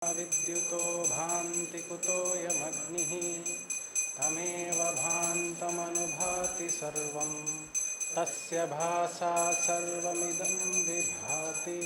विद्युतो भान्ति कुतोऽयमग्निः तमेव भान्तमनुभाति सर्वं तस्य भासा सर्वमिदं विभाति।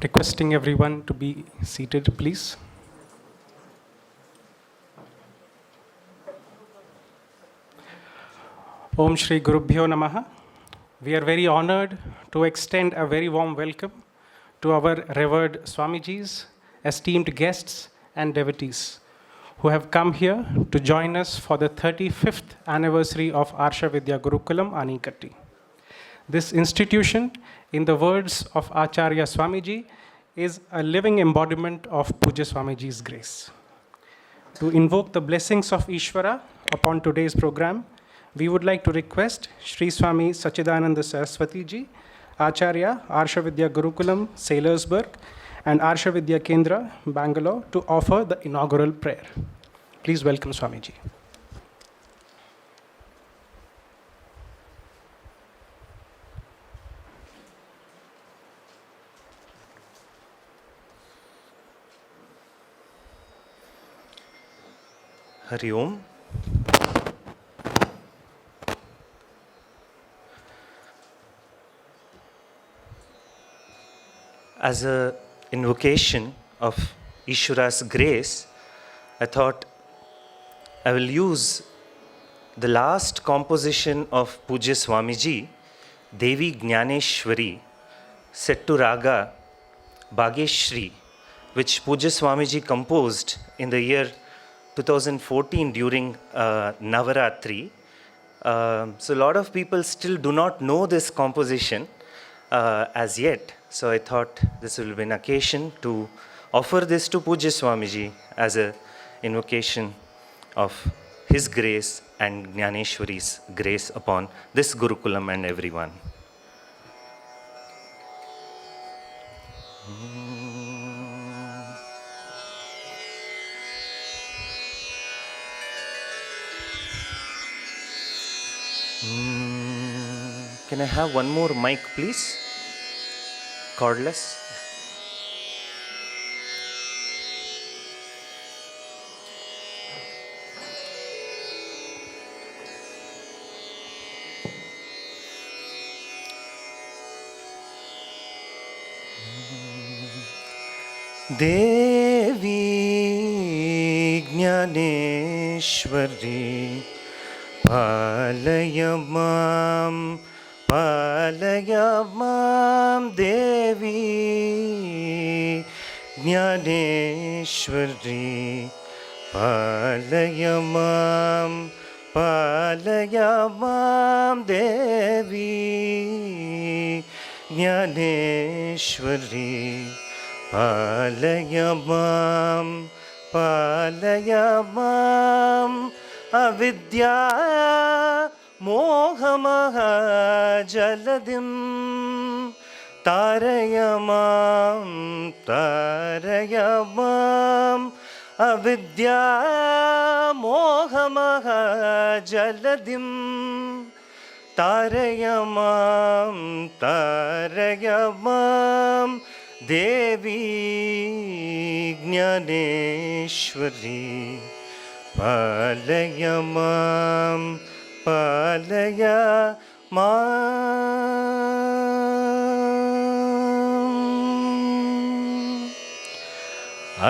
Requesting everyone to be seated, please. Om Shri Gurubhyo Namaha. We are very honored to extend a very warm welcome to our revered Swamijis, esteemed guests and devotees who have come here to join us for the 35th anniversary of Arsha Vidya Gurukulam, Anikatti. This institution, in the words of Acharya Swamiji, is a living embodiment of Pujya Swamiji's grace. To invoke the blessings of Ishvara upon today's program, we would like to request Sri Swami Sachidananda Saraswati Ji, Acharya, Arsha Vidya Gurukulam, Sailorsburg, and Arsha Vidya Kendra, Bangalore, to offer the inaugural prayer. Please welcome Swamiji. Hari Om. As an invocation of Ishvara's grace, I thought I will use the last composition of Pujya Swamiji, Devi Jnaneshwari, set to Raga Bhageshri, which Pujya Swamiji composed in the year 2014 during Navaratri. So a lot of people still do not know this composition as yet. So I thought this will be an occasion to offer this to Pujya Swamiji as an invocation of his grace and Jnaneshwari's grace upon this Gurukulam and everyone. Can I have one more mic, please? Cordless. Devi Jnaneshwari Palaya mam Devi Jnaneshwari Palaya mam Devi Jnaneshwari Palaya mam Avidya Mohamaha Jaladim Tarayamam Avidya Mohamaha Jaladim Tarayamam Devi Jnaneshwari Palaya mam.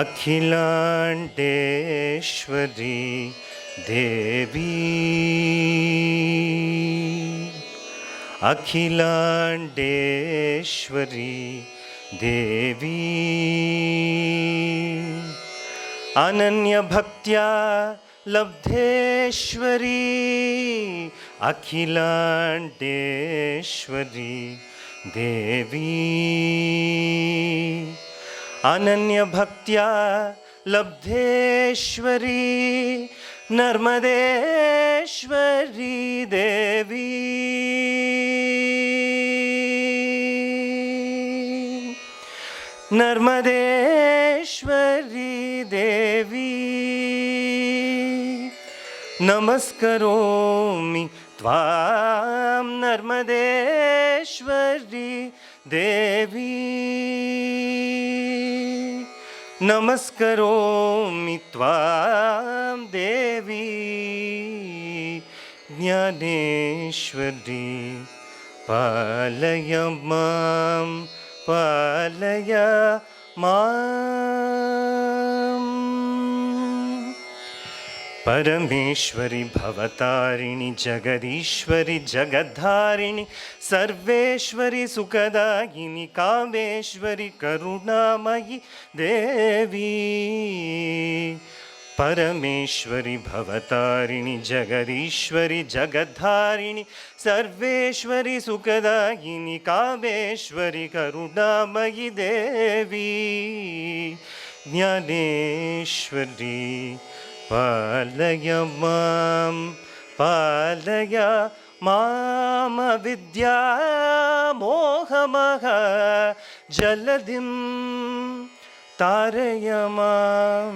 Akhilandeshwari देवी अखिलाण्डेश्वरी देवी अनन्यभक्त्या लब्धेश्वरी अखिलाण्डेश्वरी देवी अनन्यभक्त्या लब्धेश्वरी नर्मदेश्वरी देवी नर्मदेश्वरी देवी नमस्करोमि त्वां नर्मदेश्वरी देवी नमस्करोमि त्वां देवी ज्ञानेश्वरी पालय मां पालय माम् परमेश्वरि भवतारिणि जगदीश्वरि जगद्धारिणि सर्वेश्वरि सुखदायिनि कामेश्वरि करुणामयि देवी परमेश्वरि भवतारिणि जगदीश्वरि जगद्धारिणि सर्वेश्वरि सुखदायिनि कामेश्वरि करुणामयि देवी ज्ञानेश्वरी पालय मां पालय मामविद्या मोहमः जलधिं तारय मां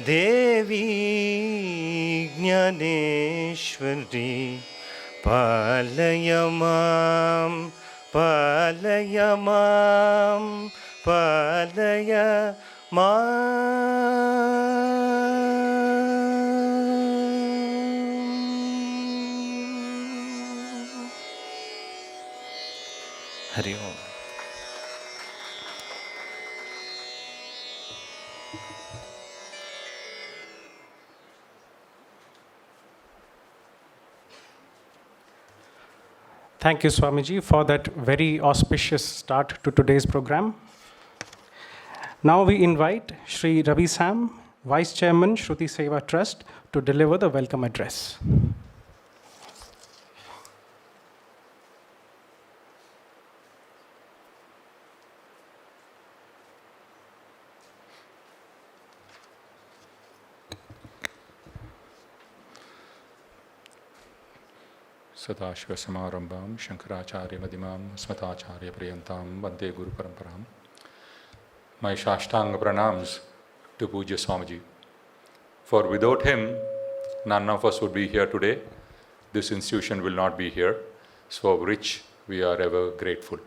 देवी ज्ञानेश्वरी पालय मां पालय मां पालय हरि ओम. Thank you, Swamiji, for that very auspicious start to today's program. Now we invite Sri Ravi Sam, Vice Chairman, Shruti Seva Trust, to deliver the welcome address. सदाशिवसमारम्भां शङ्कराचार्यमध्यमां अस्मदाचार्यपर्यन्तां वन्दे गुरुपरम्परां. My Shashtanga pranams to Pujya Swamiji. For without him, none of us would be here today. This institution will not be here, so which we are ever grateful.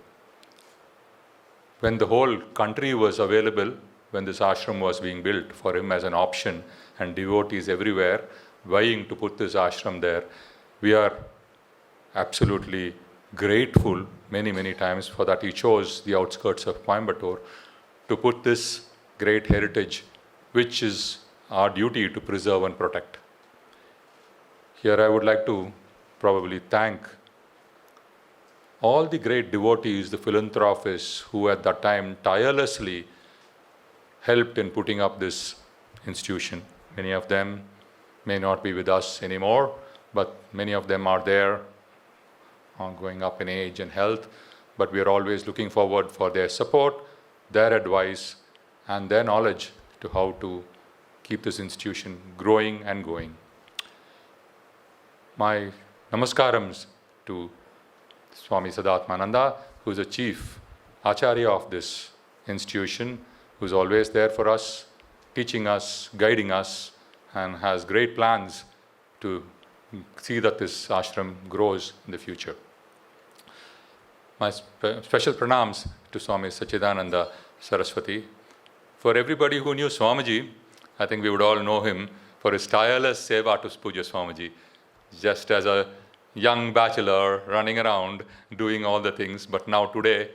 When the whole country was available, when this ashram was being built for him as an option, and devotees everywhere vying to put this ashram there, we are absolutely grateful many, many times for that he chose the outskirts of Coimbatore to put this great heritage, which is our duty to preserve and protect. Here I would like to probably thank all the great devotees, the philanthropists who at that time tirelessly helped in putting up this institution. Many of them may not be with us anymore, but many of them are there, going up in age and health, but we are always looking forward for their support, their advice, and their knowledge to how to keep this institution growing and going. My namaskarams to Swami Sadatmananda, who is the chief acharya of this institution, who is always there for us, teaching us, guiding us, and has great plans to see that this ashram grows in the future. My special pranams to Swami Sachidananda Saraswati. For everybody who knew Swamiji, I think we would all know him for his tireless seva to Pujya Swamiji. Just as a young bachelor running around doing all the things, but now today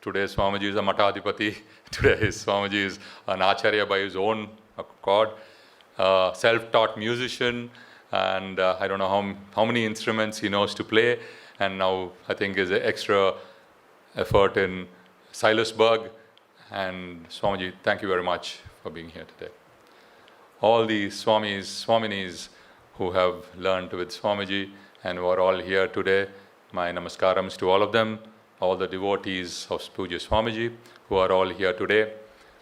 Today Swamiji is a Matadipati. Today Swamiji is an Acharya by his own accord, self-taught musician, and I don't know how many instruments he knows to play, and now I think is an extra effort in Silasburg. And Swamiji, thank you very much for being here today. All the Swamis, Swaminis who have learned with Swamiji and who are all here today, my namaskarams to all of them, all the devotees of Pujya Swamiji who are all here today.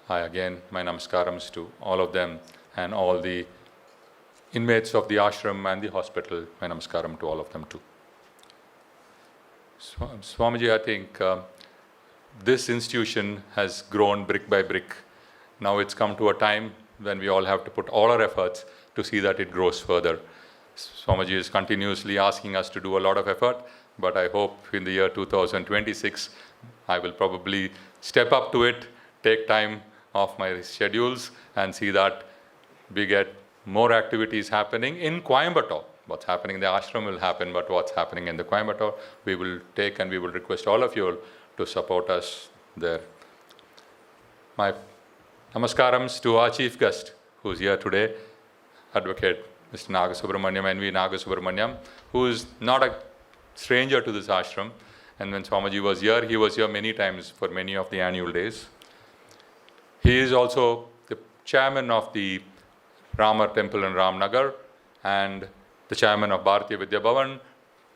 Again, my namaskarams to all of them and all the inmates of the ashram and the hospital, my namaskaram to all of them too. Swamiji, I think this institution has grown brick by brick. Now it's come to a time when we all have to put all our efforts to see that it grows further. Swamiji is continuously asking us to do a lot of effort, but I hope in the year 2026, I will probably step up to it, take time off my schedules and see that we get more activities happening in Coimbatore. What's happening in the ashram will happen, but what's happening in the Coimbatore, we will take and we will request all of you to support us there. My namaskarams to our chief guest who is here today, Advocate Mr. Nagasubramaniam, N.V. Nagasubramaniam, who is not a stranger to this ashram. And when Swamiji was here, he was here many times for many of the annual days. He is also the chairman of the Ramar Temple in Ramnagar and the chairman of Bharatiya Vidya Bhavan,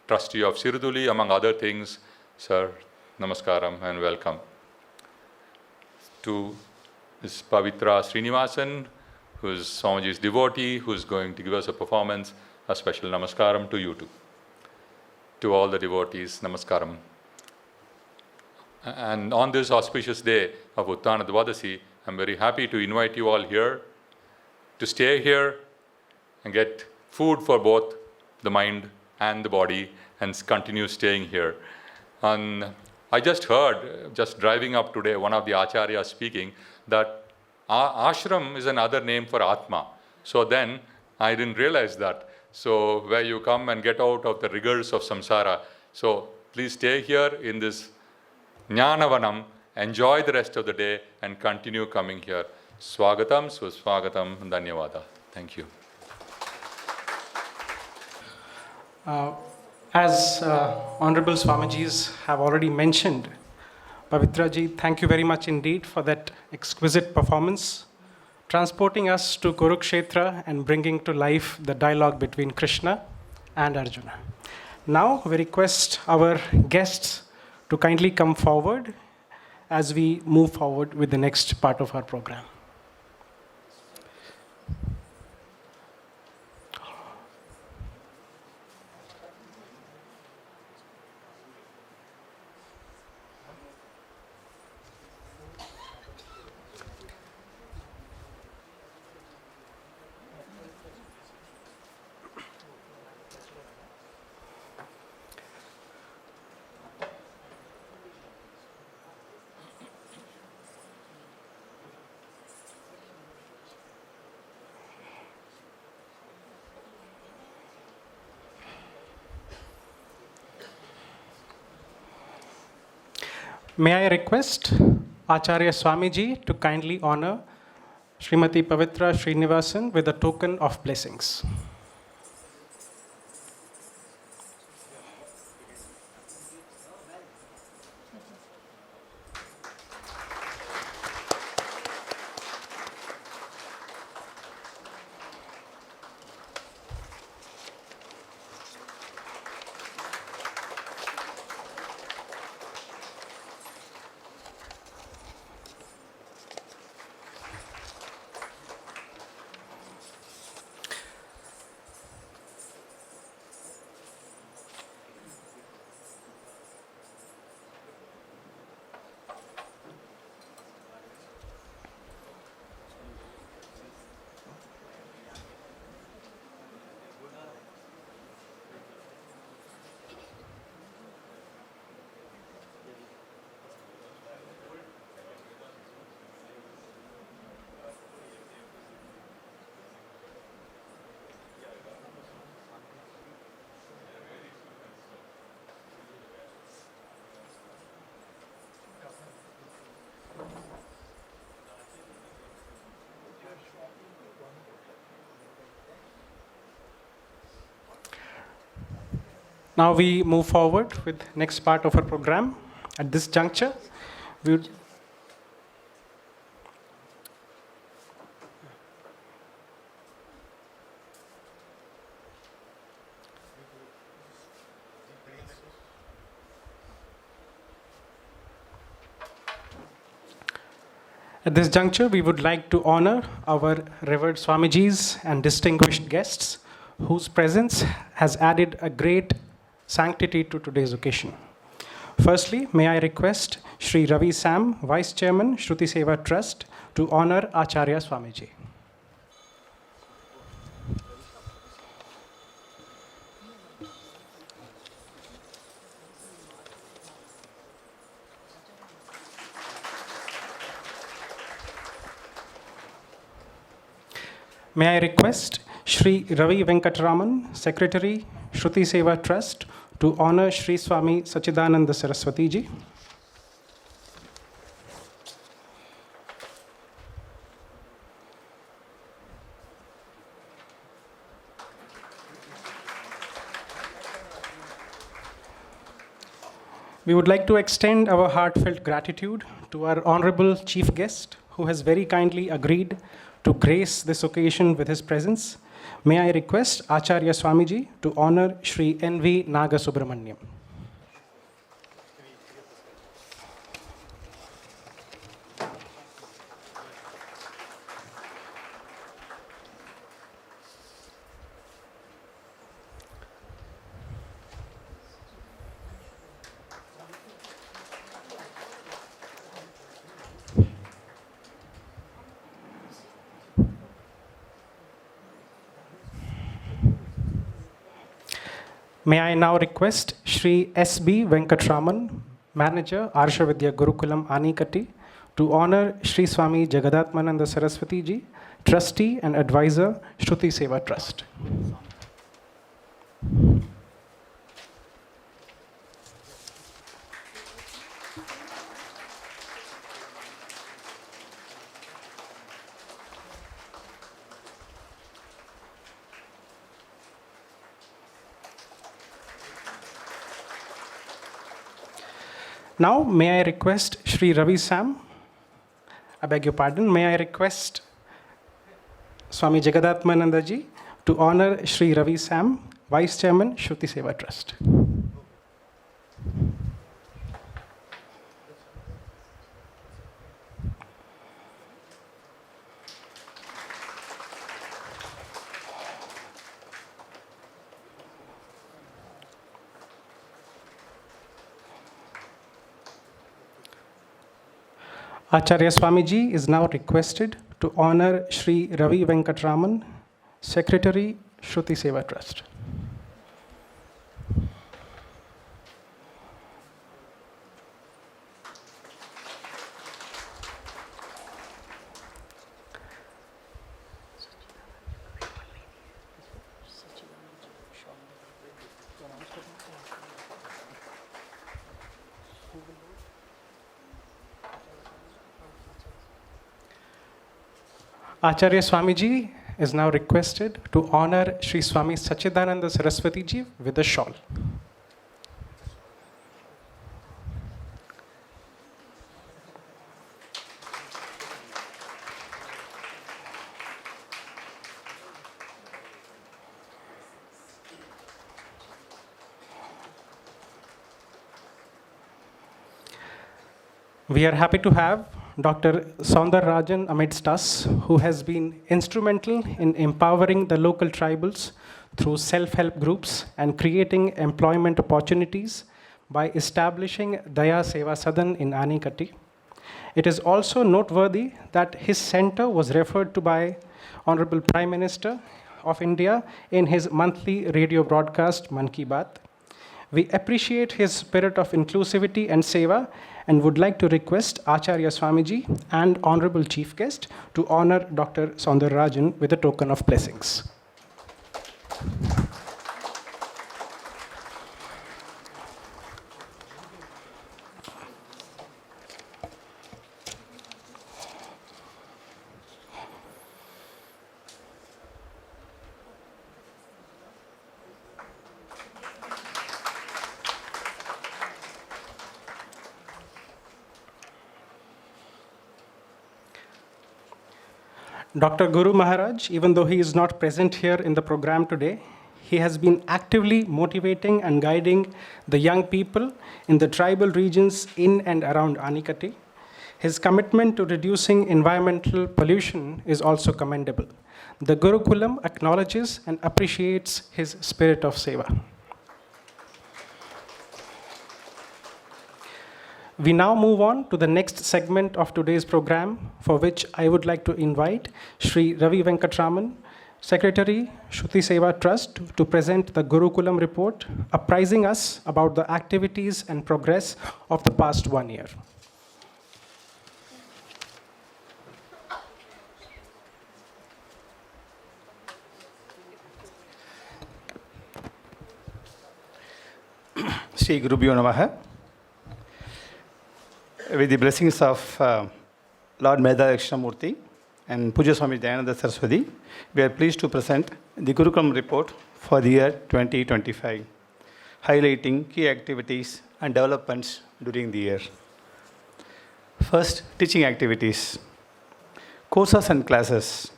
trustee of Sirduli, among other things. Sir, namaskaram and welcome. To Ms. Pavitra Srinivasan, who is Swamiji's devotee, who is going to give us a performance, a special namaskaram to you too. To all the devotees, namaskaram. And on this auspicious day of Uttana Dwadasi, I'm very happy to invite you all here to stay here and get food for both the mind and the body and continue staying here. And I just heard, just driving up today, one of the acharyas speaking that ashram is another name for Atma. So then I didn't realize that. So where you come and get out of the rigors of samsara. So please stay here in this Jnanavanam, enjoy the rest of the day and continue coming here. Swagatam, Suswagatam, Dhanyavada. Thank you. As Honorable Swamijis have already mentioned, Pavitraji, thank you very much indeed for that exquisite performance, transporting us to Kurukshetra and bringing to life the dialogue between Krishna and Arjuna. Now we request our guests to kindly come forward as we move forward with the next part of our program. May I request Acharya Swamiji to kindly honor Srimati Pavitra Srinivasan with a token of blessings. Now we move forward with next part of our program. At this juncture, we would At this juncture, we would like to honor our revered Swamijis and distinguished guests whose presence has added a great sanctity to today's occasion. Firstly, may I request Sri Ravi Sam, Vice Chairman, Shruti Seva Trust, to honor Acharya Swamiji. May I request Sri Ravi Venkatraman, Secretary, Shruti Seva Trust, to honor Sri Swami Sachidananda Saraswati Ji. We would like to extend our heartfelt gratitude to our honorable chief guest, who has very kindly agreed to grace this occasion with his presence. May I request Acharya Swamiji to honor Sri N.V. Nagasubramaniam. May I now request Sri S.B. Venkatraman, Manager, Arshavidya Gurukulam Anikatti, to honor Sri Swami Jagadatmananda Saraswati Ji, Trustee and Advisor, Shruti Seva Trust. Now, may I request Sri Ravi Sam, I beg your pardon, may I request Swami Jagadatmananda Ji to honor Sri Ravi Sam, Vice Chairman, Shruti Seva Trust. Acharya Swamiji is now requested to honor Sri Ravi Venkatraman, Secretary, Shruti Seva Trust. Acharya Swamiji is now requested to honor Sri Swami Sachidananda Saraswati Ji with a shawl. We are happy to have Dr. Saundar Rajan amidst us, who has been instrumental in empowering the local tribals through self-help groups and creating employment opportunities by establishing Daya Seva Sadan in Anikatti. It is also noteworthy that his center was referred to by Honorable Prime Minister of India in his monthly radio broadcast, Man Ki Baat. We appreciate his spirit of inclusivity and seva and would like to request Acharya Swamiji and Honorable Chief Guest to honor Dr. Saundar Rajan with a token of blessings. Dr. Guru Maharaj, even though he is not present here in the program today, he has been actively motivating and guiding the young people in the tribal regions in and around Anikatti. His commitment to reducing environmental pollution is also commendable. The Gurukulam acknowledges and appreciates his spirit of seva. We now move on to the next segment of today's program, for which I would like to invite Sri Ravi Venkatraman, Secretary, Shruti Seva Trust, to present the Gurukulam report, apprising us about the activities and progress of the past 1 year. Shri Gurubhyo Namaha. With the blessings of Lord Medha Dakshinamurti and Pujya Swami Dayananda Saraswati, we are pleased to present the Gurukulam report for the year 2025, highlighting key activities and developments during the year. First, teaching activities. Courses and classes.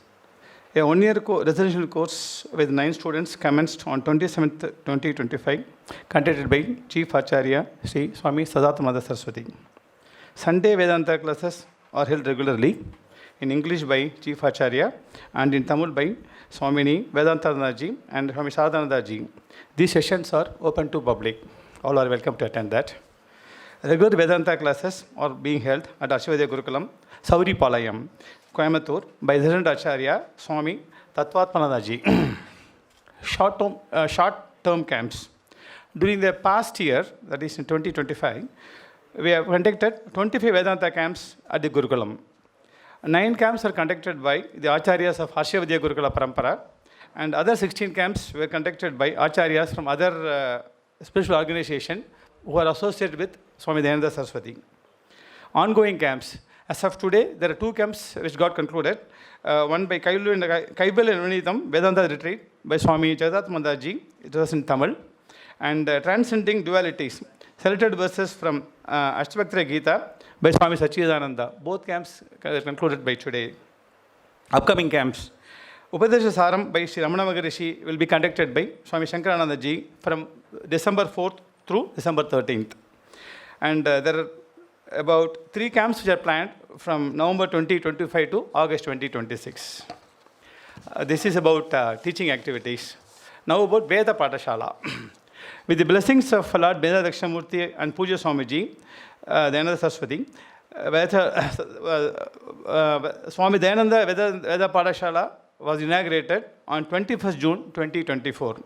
A one-year residential course with 9 students commenced on 27th 2025, conducted by Chief Acharya Sri Swami Sadatmada Saraswati. Sunday Vedanta classes are held regularly in English by Chief Acharya and in Tamil by Swamini Vedantananda and Swami Sadhananda. These sessions are open to public. All are welcome to attend that. Regular Vedanta classes are being held at Ashwadya Gurukulam, Sauri Palayam, Coimbatore by Resident Acharya Swami Tattvatmananda. Short-term camps. During the past year, that is in 2025, we have conducted 25 Vedanta camps at the Gurukulam. 9 camps are conducted by the Acharyas of Harshavadya Gurukula Parampara, and other 16 camps were conducted by Acharyas from other spiritual organizations who are associated with Swami Dayananda Saraswati. Ongoing camps. As of today, there are 2 camps which got concluded. One by Kaibal and Unidam Vedanta Retreat by Swami Jagadatmananda. It was in Tamil. And Transcending Dualities. Selected verses from Ashtabhaktra Gita by Swami Sachidananda. Both camps are concluded by today. Upcoming camps. Upadesha Saram by Sri Ramana Maharishi will be conducted by Swami Shankarananda ji from December 4th through December 13th. And there are about 3 camps which are planned from November 2025 to August 2026. This is about teaching activities. Now about Veda Pathashala. With the blessings of Lord Medha Dakshinamurti and Pujya Swamiji, Dayananda Saraswati, Swami Dayananda Veda Pathashala was inaugurated on 21st June 2024.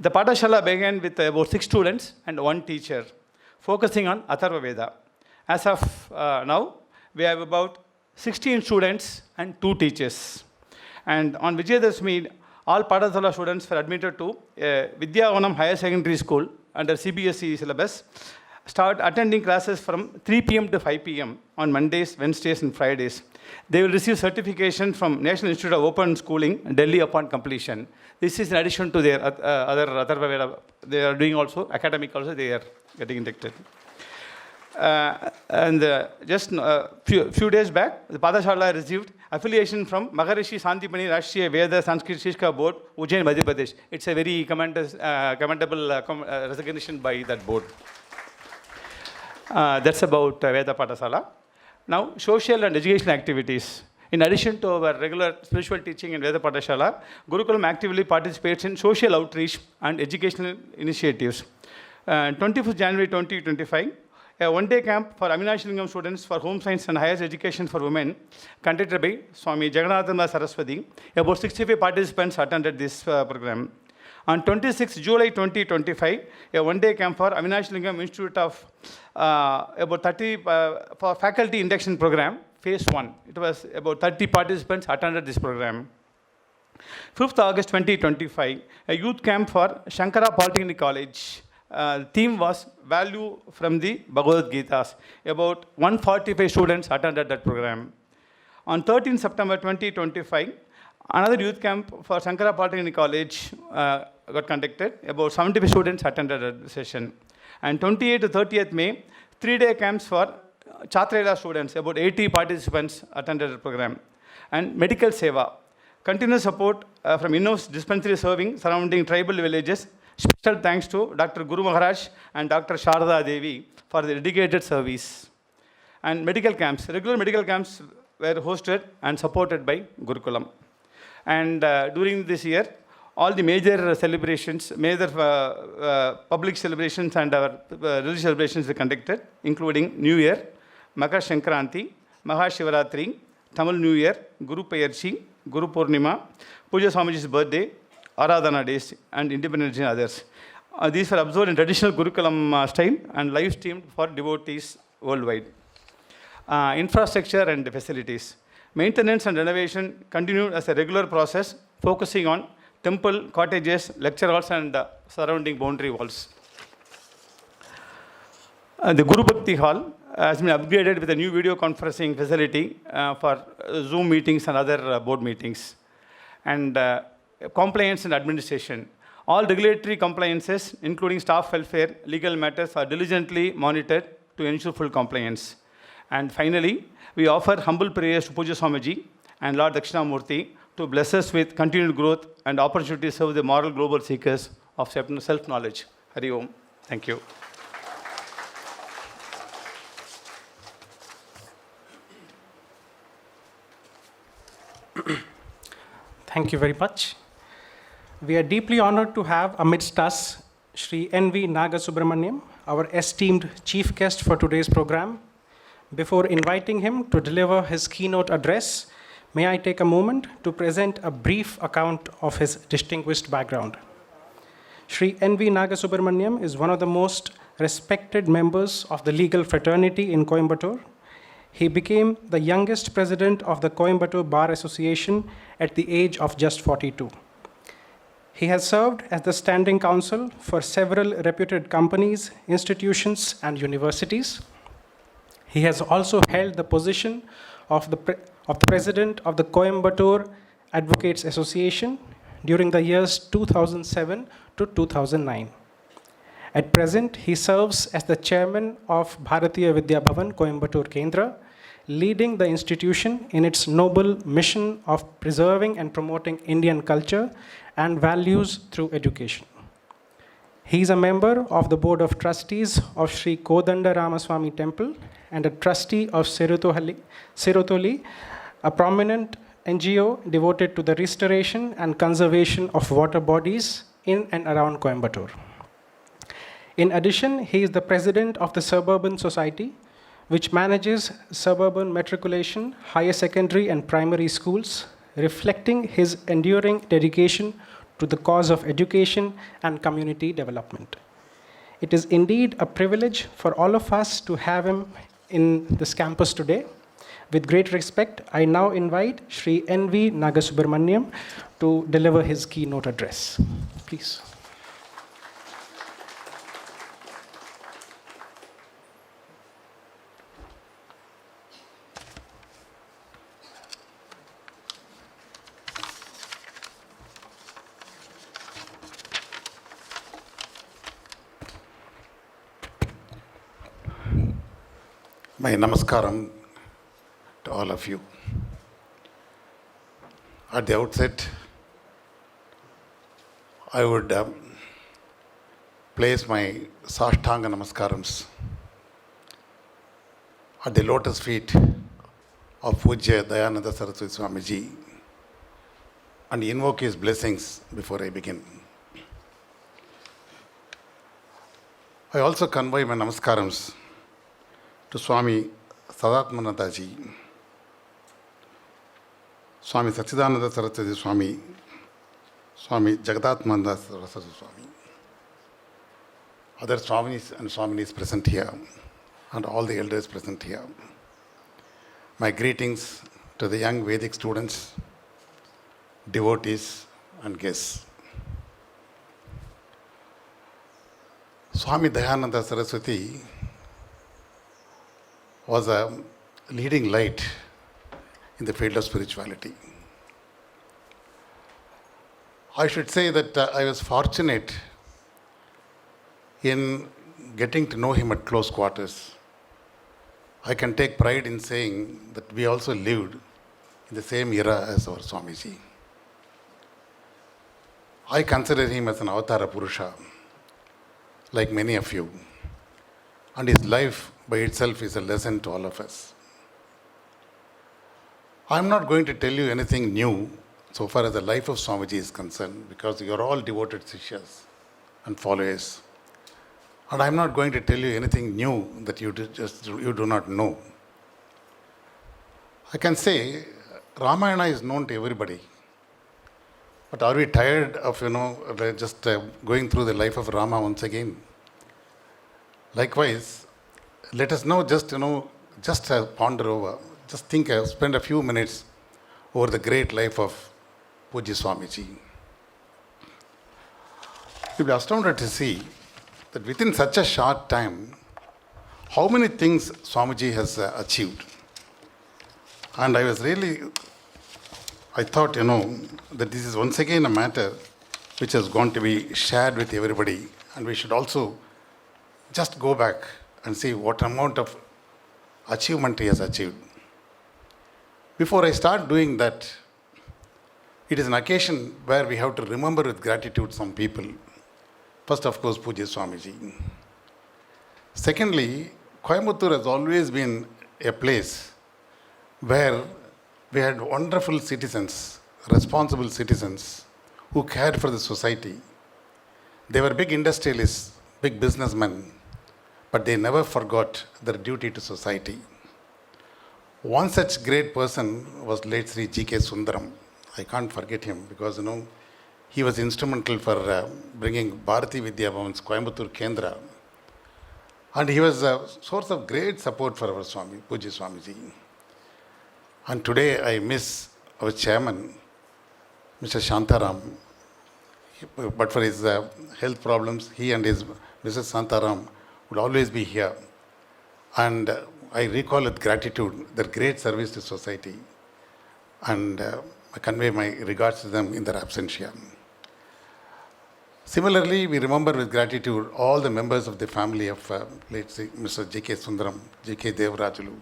The Pathashala began with about 6 students and 1 teacher, focusing on Atharva Veda. As of now, we have about 16 students and 2 teachers. And on Vijayadashmi, all Pathashala students were admitted to Vidyavanam Higher Secondary School under CBSE syllabus, start attending classes from 3 p.m. to 5 p.m. on Mondays, Wednesdays and Fridays. They will receive certification from National Institute of Open Schooling, Delhi upon completion. This is in addition to their other Atharva Veda. They are doing also, academic also, they are getting inducted. Just a few days back, the Pathashala received affiliation from Maharishi Santipani Rashtriya Veda Sanskrit Shishka Board, Ujjain, Madhya Pradesh. It's a very commendable recognition by that board. That's about Veda Pathashala. Now, social and educational activities. In addition to our regular spiritual teaching in Veda Pathashala, Gurukulam actively participates in social outreach and educational initiatives. 25th January 2025, a one-day camp for Avinashi Lingam students for home science and higher education for women, conducted by Swami Jagannathananda Saraswati. About 65 participants attended this program. On 26 July 2025, a one-day camp for Avinashi Lingam Institute of about 30 for faculty induction program, phase 1. It was about 30 participants attended this program. 5th August 2025, a youth camp for Shankara Polytechnic College. Theme was value from the Bhagavad Gitas. About 145 students attended that program. On 13 September 2025, another youth camp for Shankara Polytechnic College got conducted. About 75 students attended the session. And 28 to 30th May, 3-day camps for Chatrela students. About 80 participants attended the program. And Medical Seva, continuous support from in-house dispensary serving surrounding tribal villages. Special thanks to Dr. Guru Maharaj and Dr. Sharda Devi for their dedicated service. And medical camps, regular medical camps were hosted and supported by Gurukulam. And during this year, all the major celebrations, major public celebrations and our religious celebrations were conducted, including New Year, Makar Shankranti, Mahashivaratri, Tamil New Year, Guru Payarchi, Guru Purnima, Puja Swamiji's birthday, Aradhana days, and Independence Day and others. These were observed in traditional Gurukulam style and live streamed for devotees worldwide. Infrastructure and facilities. Maintenance and renovation continued as a regular process, focusing on temple, cottages, lecture halls, and surrounding boundary walls. The Guru Bhakti Hall has been upgraded with a new video conferencing facility for Zoom meetings and other board meetings. And compliance and administration. All regulatory compliances, including staff welfare, legal matters, are diligently monitored to ensure full compliance. And finally, we offer humble prayers to Puja Swamiji and Lord Dakshinamurti to bless us with continued growth and opportunity to serve the moral global seekers of self-knowledge. Hari Om. Thank you. Thank you very much. We are deeply honored to have amidst us Shri N.V. Nagasubramaniam, our esteemed chief guest for today's program. Before inviting him to deliver his keynote address, may I take a moment to present a brief account of his distinguished background. Shri N.V. Nagasubramaniam is one of the most respected members of the legal fraternity in Coimbatore. He became the youngest president of the Coimbatore Bar Association at the age of just 42. He has served as the standing counsel for several reputed companies, institutions, and universities. He has also held the position of the president of the Coimbatore Advocates Association during the years 2007 to 2009. At present, he serves as the chairman of Bharatiya Vidya Bhavan Coimbatore Kendra, leading the institution in its noble mission of preserving and promoting Indian culture and values through education. He is a member of the Board of Trustees of Sri Kodanda Ramaswamy Temple and a trustee of Sirotoli, a prominent NGO devoted to the restoration and conservation of water bodies in and around Coimbatore. In addition, he is the president of the Suburban Society, which manages suburban matriculation, higher secondary and primary schools, reflecting his enduring dedication to the cause of education and community development. It is indeed a privilege for all of us to have him in this campus today. With great respect, I now invite Shri N.V. Nagasubramaniam to deliver his keynote address. Please. My namaskaram to all of you. At the outset, I would place my Sashtanga Namaskarams at the lotus feet of Pujya Dayananda Saraswati Swamiji and invoke his blessings before I begin. I also convey my Namaskarams to Swami Sadatmananda Ji, Swami Sachidananda Saraswati Swami, Swami Jagadatmananda Saraswati Swami, other Swamis and Swaminis present here, and all the elders present here. My greetings to the young Vedic students, devotees, and guests. Swami Dayananda Saraswati was a leading light in the field of spirituality. I should say that I was fortunate in getting to know him at close quarters. I can take pride in saying that we also lived in the same era as our Swamiji. I consider him as an Avatara Purusha, like many of you. And his life by itself is a lesson to all of us. I'm not going to tell you anything new so far as the life of Swamiji is concerned, because you are all devoted Sishyas and followers. And I'm not going to tell you anything new that you do not know. I can say Ramayana is known to everybody. But are we tired of, just going through the life of Rama once again? Likewise, let us now just ponder over, just think, spend a few minutes over the great life of Pujya Swamiji. You'll be astounded to see that within such a short time, how many things Swamiji has achieved. And I thought, that this is once again a matter which has gone to be shared with everybody. And we should also just go back and see what amount of achievement he has achieved. Before I start doing that, it is an occasion where we have to remember with gratitude some people. First, of course, Pujya Swamiji. Secondly, Coimbatore has always been a place where we had wonderful citizens, responsible citizens, who cared for the society. They were big industrialists, big businessmen, but they never forgot their duty to society. One such great person was late Sri G.K. Sundaram. I can't forget him because, he was instrumental for bringing Bharati Vidya Bhavan's Coimbatore Kendra. And he was a source of great support for our Swami, Pujya Swamiji. And today I miss our chairman, Mr. Shantaram. But for his health problems, he and his Mrs. Shantaram would always be here. And I recall with gratitude their great service to society. And I convey my regards to them in their absentia. Similarly, we remember with gratitude all the members of the family of late Mr. J.K. Sundaram, J.K. Devrajulu,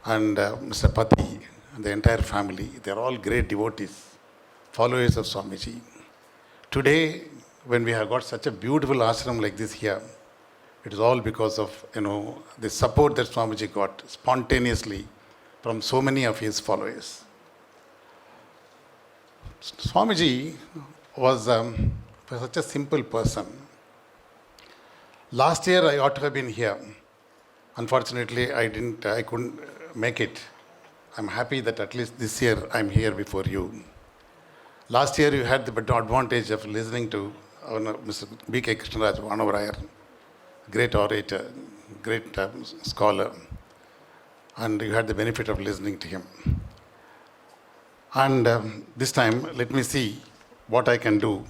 and Mr. Pati, and the entire family. They are all great devotees, followers of Swamiji. Today, when we have got such a beautiful ashram like this here, it is all because of, the support that Swamiji got spontaneously from so many of his followers. Swamiji was such a simple person. Last year I ought to have been here. Unfortunately, I couldn't make it. I'm happy that at least this year I'm here before you. Last year you had the advantage of listening to Mr. B.K. Krishnaraj Vanavarayar, great orator, great scholar, and you had the benefit of listening to him. And this time, let me see what I can do,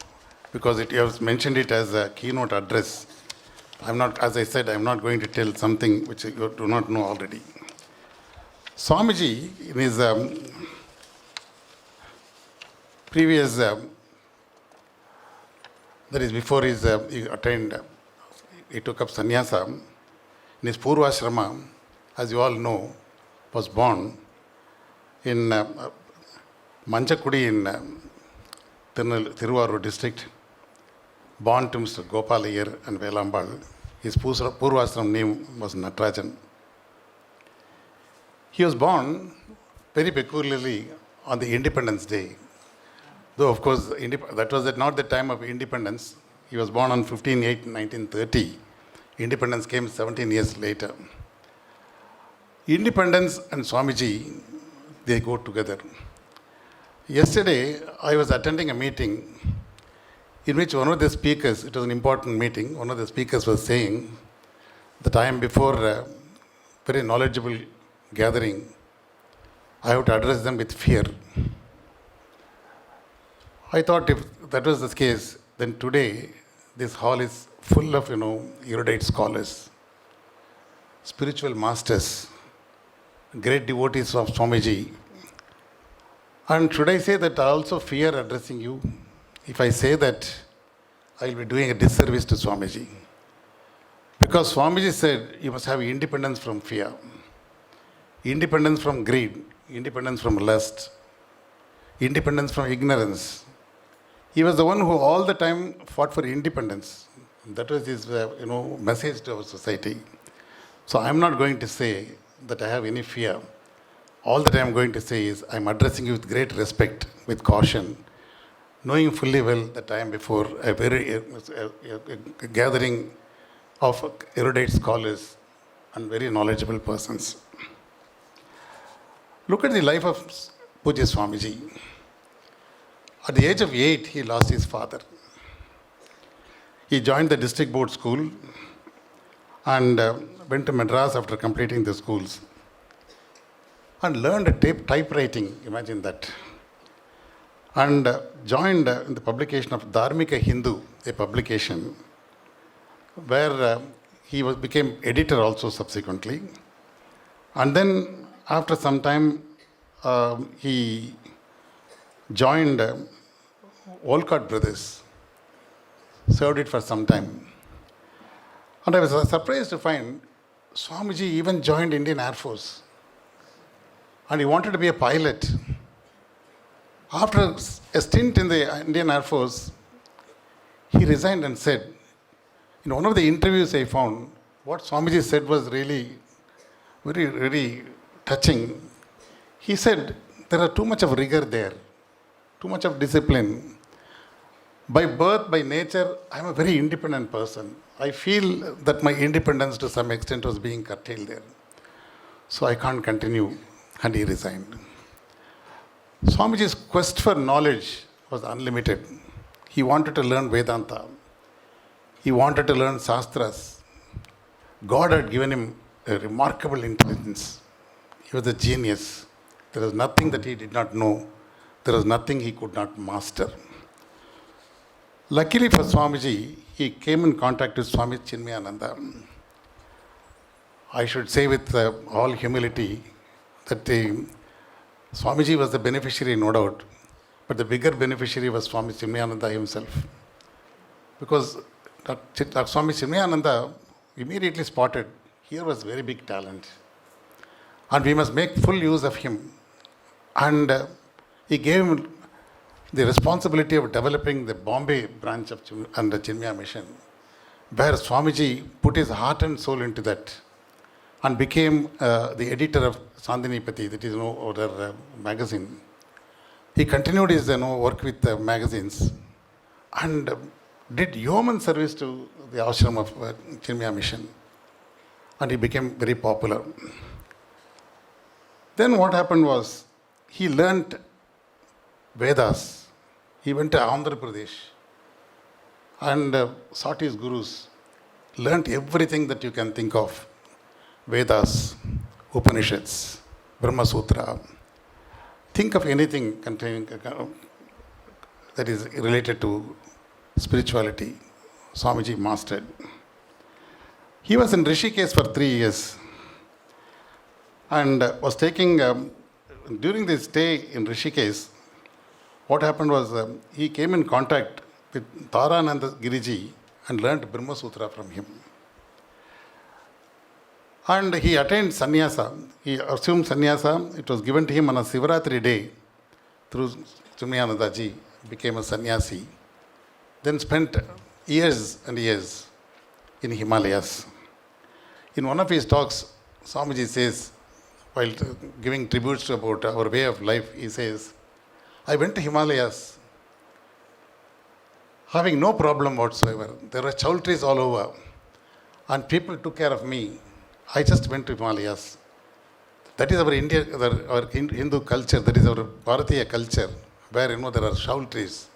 because you have mentioned it as a keynote address. As I said, I'm not going to tell something which you do not know already. Swamiji, in his previous, that is before he took up sannyasa, in his Purvashrama, as you all know, was born in Manchakudi in Thiruvarur district, born to Mr. Gopal Iyer and Velambal. His Purvashram name was Natarajan. He was born very peculiarly on the Independence Day. Though, of course, that was not the time of independence. He was born on 15/8/1930. Independence came 17 years later. Independence and Swamiji, they go together. Yesterday, I was attending a meeting in which one of the speakers, it was an important meeting, one of the speakers was saying that I am before a very knowledgeable gathering. I have to address them with fear. I thought if that was the case, then today this hall is full of, erudite scholars, spiritual masters, great devotees of Swamiji. And should I say that I also fear addressing you? If I say that, I will be doing a disservice to Swamiji. Because Swamiji said you must have independence from fear, independence from greed, independence from lust, independence from ignorance. He was the one who all the time fought for independence. That was his message to our society. So I'm not going to say that I have any fear. All that I'm going to say is I'm addressing you with great respect, with caution, knowing fully well that I am before a gathering of erudite scholars and very knowledgeable persons. Look at the life of Pujya Swamiji. At the age of 8, he lost his father. He joined the district board school and went to Madras after completing the schools and learned typewriting, imagine that. And joined in the publication of Dharmika Hindu, a publication where he became editor also subsequently. And then after some time, he joined Wolcott Brothers, served it for some time. And I was surprised to find Swamiji even joined Indian Air Force. And he wanted to be a pilot. After a stint in the Indian Air Force, he resigned and said, in one of the interviews I found, what Swamiji said was really very, very touching. He said, there are too much of rigor there, too much of discipline. By birth, by nature, I'm a very independent person. I feel that my independence to some extent was being curtailed there. So I can't continue, and he resigned. Swamiji's quest for knowledge was unlimited. He wanted to learn Vedanta. He wanted to learn Shastras. God had given him a remarkable intelligence. He was a genius. There was nothing that he did not know. There was nothing he could not master. Luckily for Swamiji, he came in contact with Swami Chinmayananda. I should say with all humility that Swamiji was the beneficiary, no doubt, but the bigger beneficiary was Swami Chinmayananda himself. Because Swami Chinmayananda immediately spotted here was very big talent. And we must make full use of him. And he gave him the responsibility of developing the Bombay branch of under Chinmaya Mission, where Swamiji put his heart and soul into that and became the editor of Sandinipati, that is our magazine. He continued his work with the magazines and did yeoman service to the ashram of Chinmaya Mission. And he became very popular. Then what happened was, he learnt Vedas. He went to Andhra Pradesh and sought his gurus, learnt everything that you can think of. Vedas, Upanishads, Brahma Sutra. Think of anything containing that is related to spirituality. Swamiji mastered. He was in Rishikesh for 3 years and was taking, during this stay in Rishikesh, what happened was he came in contact with Tarananda Giriji and learnt Brahma Sutra from him. And he attained sannyasa. He assumed sannyasa. It was given to him on a Sivaratri day through Chinmayananda ji, became a sannyasi. Then spent years and years in Himalayas. In one of his talks, Swamiji says, while giving tributes about our way of life, he says, I went to Himalayas having no problem whatsoever. There were choul trees all over and people took care of me. I just went to Himalayas. That is our our Hindu culture, that is our Bharatiya culture, where there are choul trees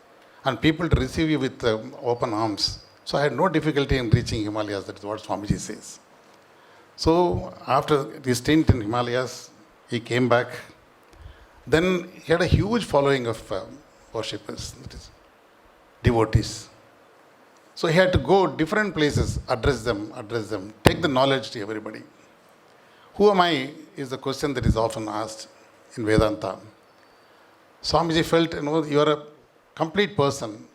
and people to receive you with open arms. So I had no difficulty in reaching Himalayas, that is what Swamiji says. So after the stint in Himalayas, he came back. Then he had a huge following of worshippers, that is, devotees. So he had to go different places, address them, take the knowledge to everybody. Who am I is the question that is often asked in Vedanta. Swamiji felt, you are a complete person.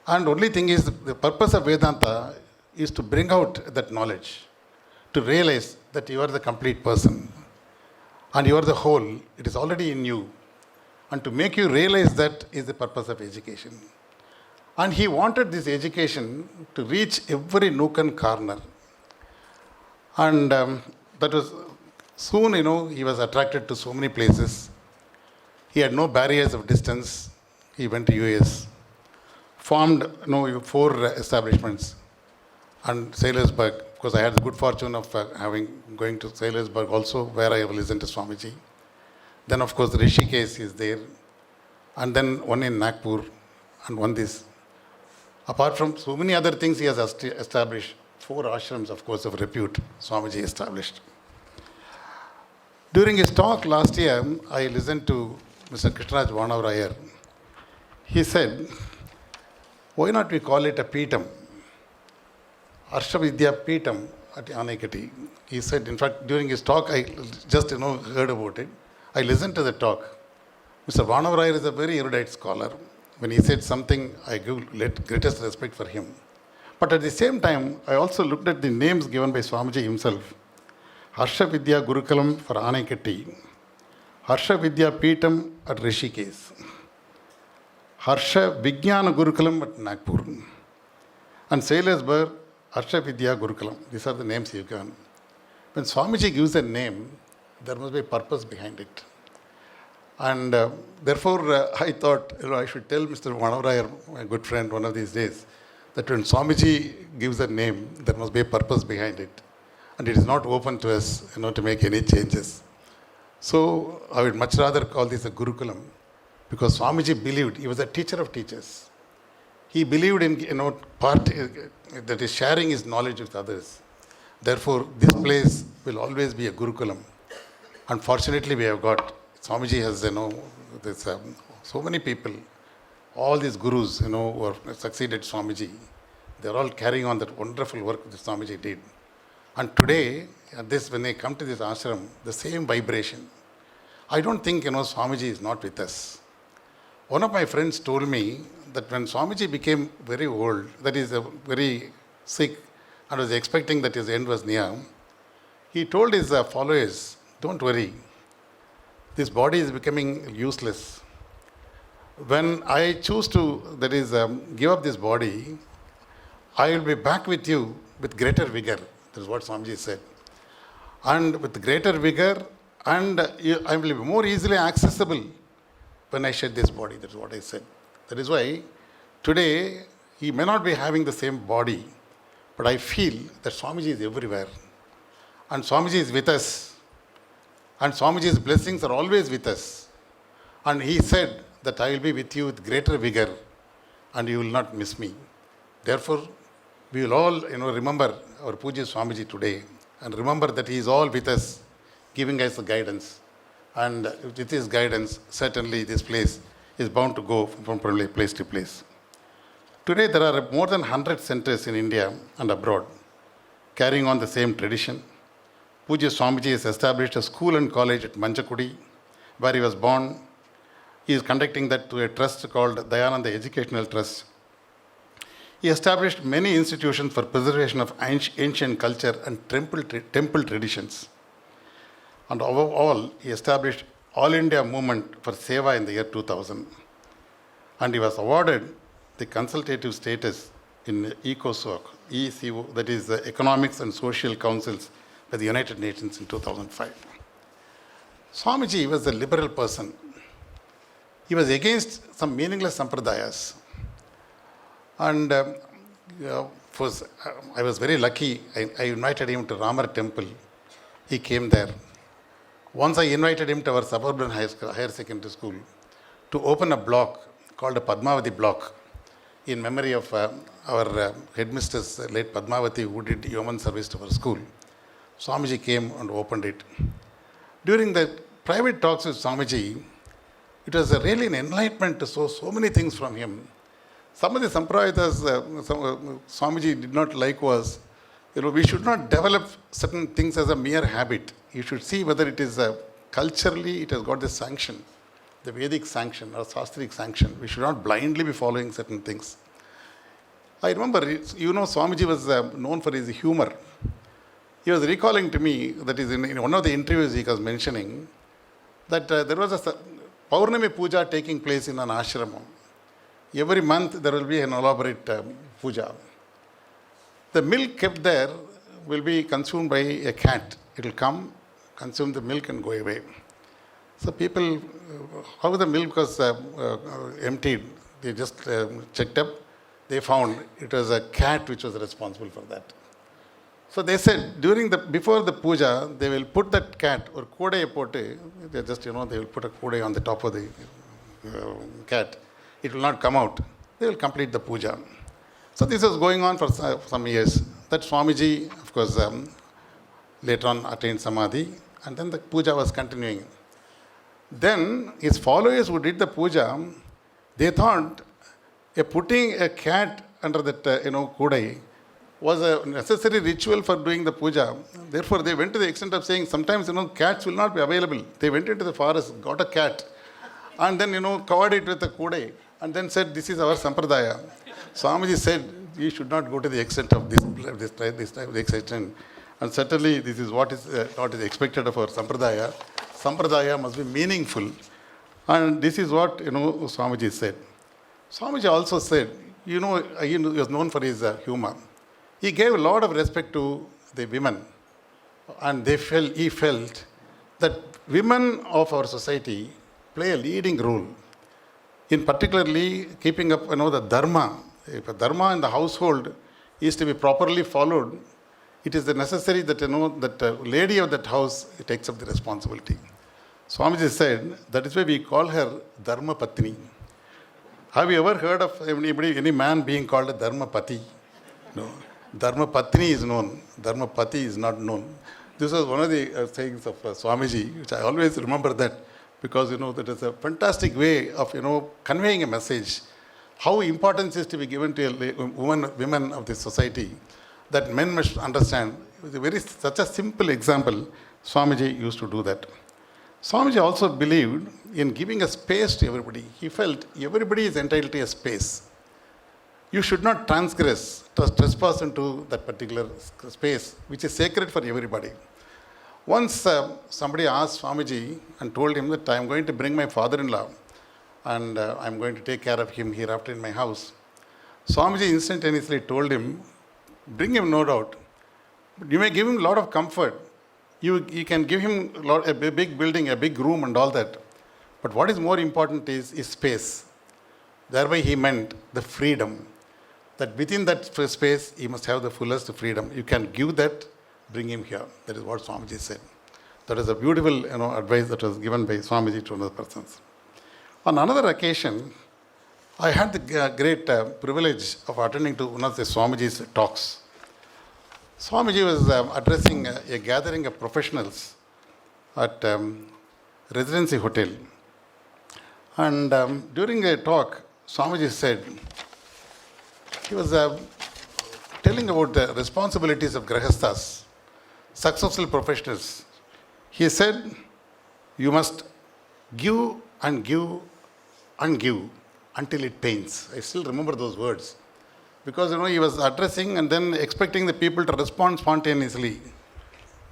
And only thing is, the purpose of Vedanta is to bring out that knowledge, to realize that you are the complete person. and you are the whole. It is already in you. And to make you realize that is the purpose of education. And he wanted this education to reach every nook and corner. And that was soon, he was attracted to so many places. He had no barriers of distance. He went to US, formed 4 establishments. And Saylorsburg, because I had the good fortune of going to Saylorsburg also, where I have listened to Swamiji. Then, of course, Rishikesh is there. And then one in Nagpur, and one this. Apart from so many other things, he has established 4 ashrams, of course, of repute, Swamiji established. During his talk last year, I listened to Mr. Krishnaraj Vanavarayar. He said, why not we call it a Peetam? Arshavidya Peetam at Anaikatti. He said, in fact, during his talk, I just heard about it. I listened to the talk. Mr. Vanavarayar is a very erudite scholar. When he said something, I give greatest respect for him. But at the same time, I also looked at the names given by Swamiji himself. Harsha Vidya Gurukulam for Anaikatti, Harsha Vidya Peetam at Rishikesh, Harsha Vijnana Gurukulam at Nagpur, and Saylorsburg, Harsha Vidya Gurukulam. These are the names he given. When Swamiji gives a name, there must be a purpose behind it. And therefore, I thought, I should tell Mr. Vanavarayar, my good friend, one of these days, that when Swamiji gives a name, there must be a purpose behind it. And it is not open to us, to make any changes. So I would much rather call this a Gurukulam, because Swamiji believed, he was a teacher of teachers. He believed in, that is sharing his knowledge with others. Therefore, this place will always be a Gurukulam. Unfortunately, we have got, Swamiji has, there's so many people, all these gurus, who have succeeded Swamiji. They're all carrying on that wonderful work that Swamiji did. And today, when they come to this ashram, the same vibration. I don't think, Swamiji is not with us. One of my friends told me that when Swamiji became very old, that is very sick, and was expecting that his end was near, he told his followers, don't worry, this body is becoming useless. When I choose to, give up this body, I will be back with you with greater vigor. That is what Swamiji said. And with greater vigor, and I will be more easily accessible when I shed this body. That is what I said. That is why today he may not be having the same body, but I feel that Swamiji is everywhere. And Swamiji is with us. And Swamiji's blessings are always with us. And he said that I will be with you with greater vigor and you will not miss me. Therefore, we will all remember our Puja Swamiji today and remember that he is all with us, giving us the guidance. And with his guidance, certainly this place is bound to go from place to place. Today, there are more than 100 centers in India and abroad carrying on the same tradition. Puja Swamiji has established a school and college at Manchakudi, where he was born. He is conducting that to a trust called Dayananda Educational Trust. He established many institutions for preservation of ancient culture and temple traditions. And above all, he established All India Movement for Seva in the year 2000. And he was awarded the consultative status in ECO, that is the Economics and Social Councils by the United Nations in 2005. Swamiji was a liberal person. He was against some meaningless sampradayas. And I was very lucky. I invited him to Ramar Temple. He came there. Once I invited him to our suburban higher secondary school to open a block called a Padmavati block in memory of our headmistress, late Padmavati, who did yeoman service to our school. Swamiji came and opened it. During the private talks with Swamiji, it was really an enlightenment to so many things from him. Some of the samprayatas Swamiji did not like was, we should not develop certain things as a mere habit. You should see whether it is culturally, it has got the sanction, the Vedic sanction or Sastric sanction. We should not blindly be following certain things. I remember, Swamiji was known for his humor. He was recalling to me, that is in one of the interviews he was mentioning, that there was a Paurnami Puja taking place in an ashram. Every month there will be an elaborate puja. The milk kept there will be consumed by a cat. It will come, consume the milk and go away. So people, how the milk was emptied, they just checked up. They found it was a cat which was responsible for that. So they said before the puja, they will put that cat or kodai pote. They just they will put a kodai on the top of the cat. It will not come out. They will complete the puja. So this was going on for some years. That Swamiji, of course, later on attained samadhi, and then the puja was continuing. Then his followers who did the puja, they thought putting a cat under that kodai was a necessary ritual for doing the puja. Therefore, they went to the extent of saying sometimes cats will not be available. They went into the forest, got a cat, and then covered it with a kodai, and then said, "This is our sampradaya." Swamiji said, "You should not go to the extent of this extent, and certainly this is what is expected of our sampradaya. Sampradaya must be meaningful, and this is what Swamiji said." Swamiji also said, he was known for his humor. He gave a lot of respect to the women, and he felt that women of our society play a leading role in particularly keeping up the dharma. If a dharma in the household is to be properly followed, it is necessary that that lady of that house takes up the responsibility. Swamiji said that is why we call her Dharma Patni. Have you ever heard of any man being called a Dharma Pati? No. Dharma Patni is known. Dharma Pati is not known. This was one of the sayings of Swamiji, which I always remember that, because that is a fantastic way of conveying a message. How importance is to be given to women of this society, that men must understand. It was such a simple example. Swamiji used to do that. Swamiji also believed in giving a space to everybody. He felt everybody is entitled to a space. You should not trespass into that particular space, which is sacred for everybody. Once somebody asked Swamiji and told him that I am going to bring my father-in-law and I am going to take care of him hereafter in my house. Swamiji instantaneously told him, bring him, no doubt. But you may give him a lot of comfort. You can give him a big building, a big room and all that. But what is more important is space. Thereby he meant the freedom. That within that space, he must have the fullest freedom. You can give that, bring him here. That is what Swamiji said. That is a beautiful advice that was given by Swamiji to another persons. On another occasion, I had the great privilege of attending to one of the Swamiji's talks. Swamiji was addressing a gathering of professionals at Residency Hotel. And during a talk, Swamiji said, he was telling about the responsibilities of Grahasthas, successful professionals. He said, you must give and give and give until it pains. I still remember those words. Because he was addressing and then expecting the people to respond spontaneously.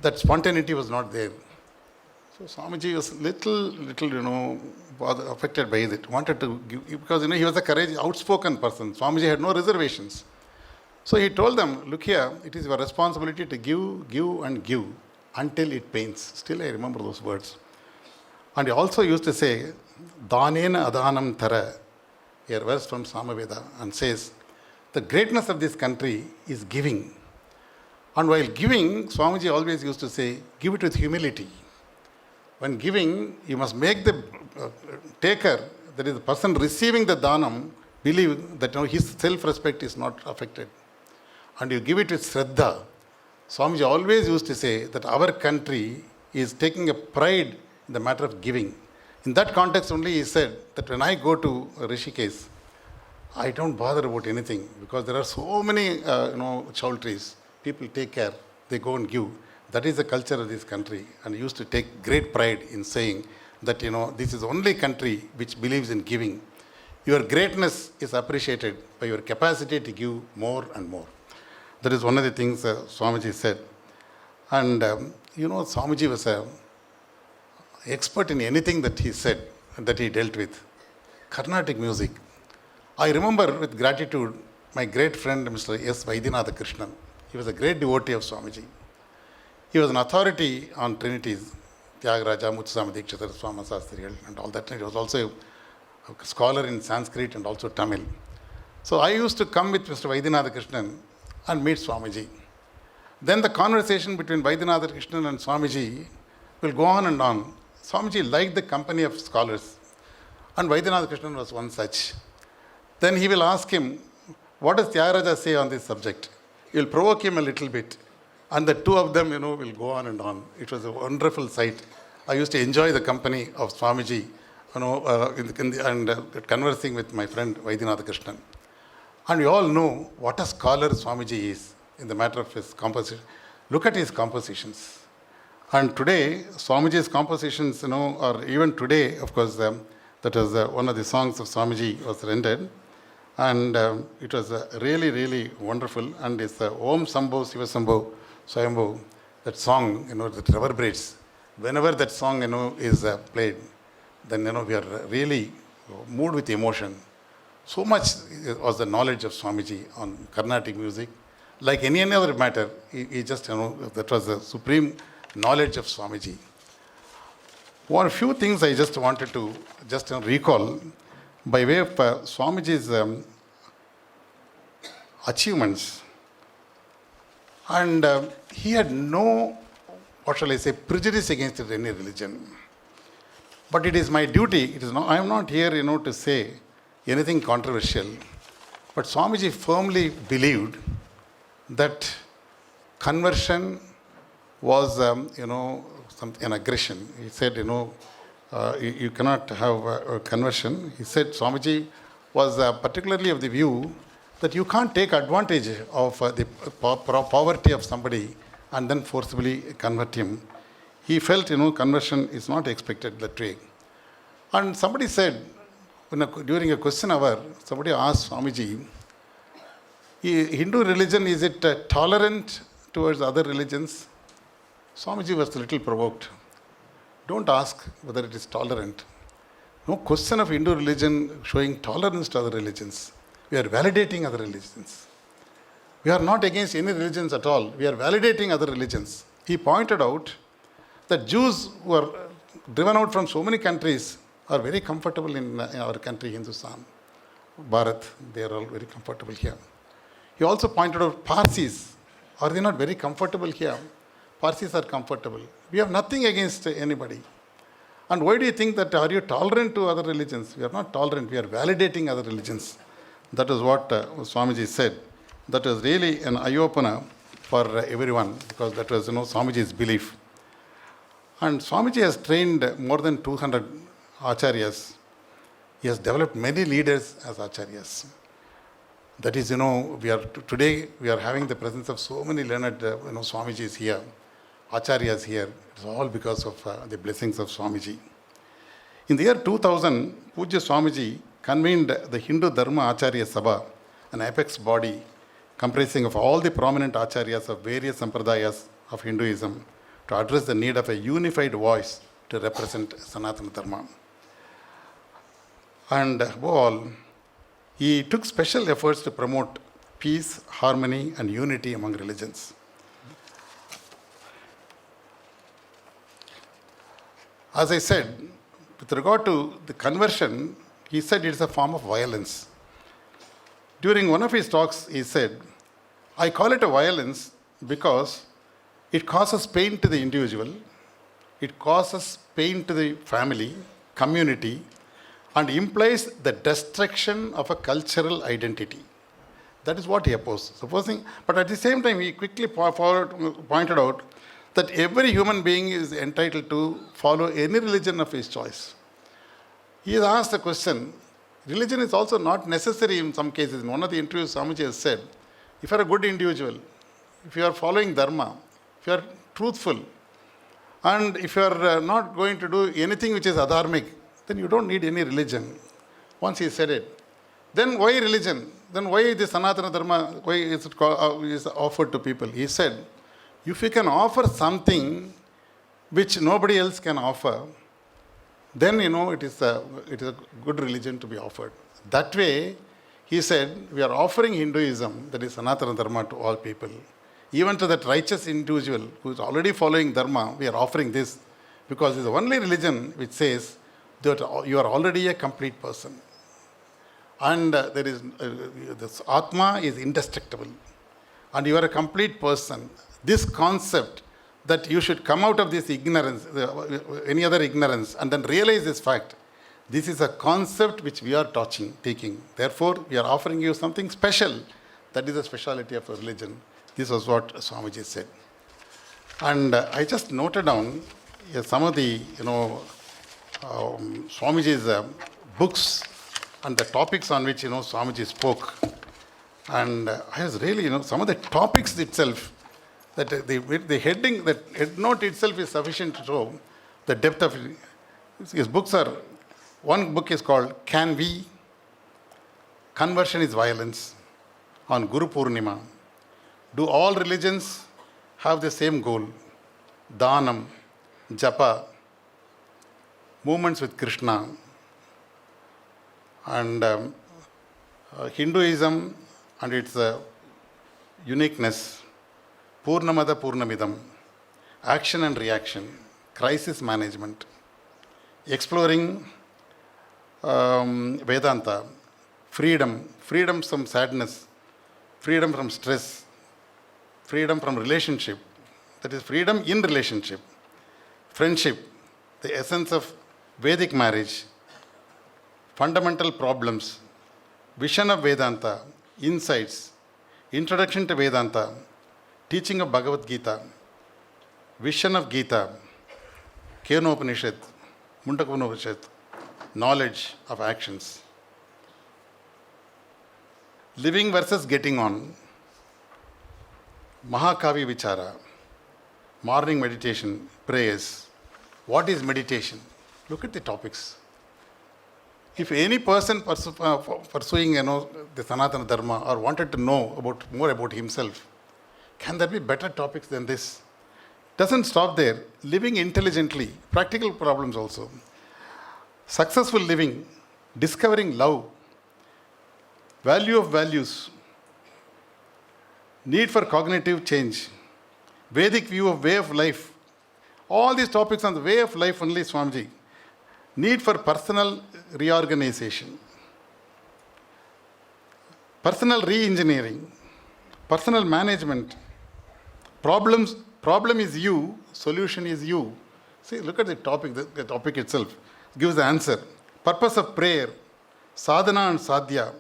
That spontaneity was not there. So Swamiji was little affected by it. Wanted to give, because he was a courageous, outspoken person. Swamiji had no reservations. So he told them, look here, it is your responsibility to give and give until it pains. Still I remember those words. And he also used to say, Dhanena adhanam thara, a verse from Samaveda, and says, the greatness of this country is giving. And while giving, Swamiji always used to say, give it with humility. When giving, you must make the taker, that is the person receiving the dhanam, believe that his self-respect is not affected. And you give it with Shraddha. Swamiji always used to say that our country is taking a pride in the matter of giving. In that context only he said that when I go to Rishikesh, I don't bother about anything because there are so many chowdhuries. People take care, they go and give. That is the culture of this country, and he used to take great pride in saying that this is the only country which believes in giving. Your greatness is appreciated by your capacity to give more and more. That is one of the things Swamiji said. And Swamiji was expert in anything that he said, that he dealt with. Carnatic music. I remember with gratitude my great friend Mr. S. Vaidyanatha Krishnan. He was a great devotee of Swamiji. He was an authority on trinities, Tyagaraja, Muthuswami Dikshithar, Swama Sastriyal and all that. He was also a scholar in Sanskrit and also Tamil. So I used to come with Mr. Vaidyanatha Krishnan and meet Swamiji. Then the conversation between Vaidyanatha Krishnan and Swamiji will go on and on. Swamiji liked the company of scholars, and Vaidyanatha Krishnan was one such. Then he will ask him, what does Tyagaraja say on this subject? He will provoke him a little bit, and the two of them, will go on and on. It was a wonderful sight. I used to enjoy the company of Swamiji, and conversing with my friend Vaidyanatha Krishnan. And we all know what a scholar Swamiji is in the matter of his composition. Look at his compositions. And today, Swamiji's compositions, or even today, of course, that was one of the songs of Swamiji was rendered. And it was really, really wonderful. And it's Om Sambho Siva Sambho Swayambho, that song, that reverberates. Whenever that song, is played, then, we are really moved with emotion. So much was the knowledge of Swamiji on Carnatic music. Like any other matter, he just, that was the supreme knowledge of Swamiji. One few things I just wanted to just recall by way of Swamiji's achievements. And he had no, prejudice against any religion. But it is my duty, I am not here, to say anything controversial. But Swamiji firmly believed that conversion was, an aggression. He said, you cannot have a conversion. He said Swamiji was particularly of the view that you can't take advantage of the poverty of somebody and then forcibly convert him. He felt, conversion is not expected that way. And somebody said, during a question hour, somebody asked Swamiji, Hindu religion, is it tolerant towards other religions? Swamiji was a little provoked. Don't ask whether it is tolerant. No question of Hindu religion showing tolerance to other religions. We are validating other religions. We are not against any religions at all. We are validating other religions. He pointed out that Jews who are driven out from so many countries are very comfortable in our country, Hindustan, Bharat. They are all very comfortable here. He also pointed out Parsis. Are they not very comfortable here? Parsis are comfortable. We have nothing against anybody. And why do you think that, are you tolerant to other religions? We are not tolerant. We are validating other religions. That is what Swamiji said. That was really an eye-opener for everyone, because that was, Swamiji's belief. And Swamiji has trained more than 200 acharyas. He has developed many leaders as acharyas. That is, today we are having the presence of so many learned, Swamijis here, acharyas here. It's all because of the blessings of Swamiji. In the year 2000, Pujya Swamiji convened the Hindu Dharma Acharya Sabha, an apex body comprising of all the prominent acharyas of various sampradayas of Hinduism, to address the need of a unified voice to represent Sanatana Dharma. And above all, he took special efforts to promote peace, harmony, and unity among religions. As I said, with regard to the conversion, he said it is a form of violence. During one of his talks, he said, I call it a violence because it causes pain to the individual, it causes pain to the family, community, and implies the destruction of a cultural identity. That is what he opposed. But at the same time, he quickly pointed out that every human being is entitled to follow any religion of his choice. He has asked the question, religion is also not necessary in some cases. In one of the interviews, Swamiji has said, if you are a good individual, if you are following Dharma, if you are truthful, and if you are not going to do anything which is adharmic, then you don't need any religion. Once he said it. Then why religion? Then why the Sanatana Dharma, why is it is offered to people? He said, if you can offer something which nobody else can offer, then it is a good religion to be offered. That way, he said, we are offering Hinduism, that is Sanatana Dharma, to all people. Even to that righteous individual who is already following Dharma, we are offering this because it's the only religion which says that you are already a complete person. And there is this Atma is indestructible. And you are a complete person. This concept that you should come out of this ignorance, any other ignorance, and then realize this fact. This is a concept which we are taking. Therefore, we are offering you something special. That is the speciality of a religion. This was what Swamiji said. And I just noted down some of the, Swamiji's books and the topics on which, Swamiji spoke. And I was really, some of the topics itself, that the heading, that head note itself is sufficient to show the depth of his books. One book is called Can We? Conversion is Violence, on Guru Purnima. Do all religions have the same goal? Dhanam, Japa, movements with Krishna, and Hinduism and its uniqueness, Purnamada Purnamidam, action and reaction, crisis management, exploring Vedanta, freedom from sadness, freedom from stress, freedom from relationship, that is freedom in relationship, friendship, the essence of Vedic marriage, fundamental problems, vision of Vedanta, insights, introduction to Vedanta, teaching of Bhagavad Gita, vision of Gita, Kenopanishad, Mundaka knowledge of actions, living versus getting on, Mahakavi Vichara, morning meditation, prayers. What is meditation? Look at the topics. If any person pursuing the Sanatana Dharma or wanted to know more about himself, can there be better topics than this? Doesn't stop there. Living intelligently, practical problems also. Successful living, discovering love, value of values, need for cognitive change, Vedic view of way of life. All these topics on the way of life only, Swamiji. Need for personal reorganization, personal re-engineering, personal management. Problem is you, solution is you. See, look at the topic. The topic itself gives the answer. Purpose of prayer, sadhana and sadhya,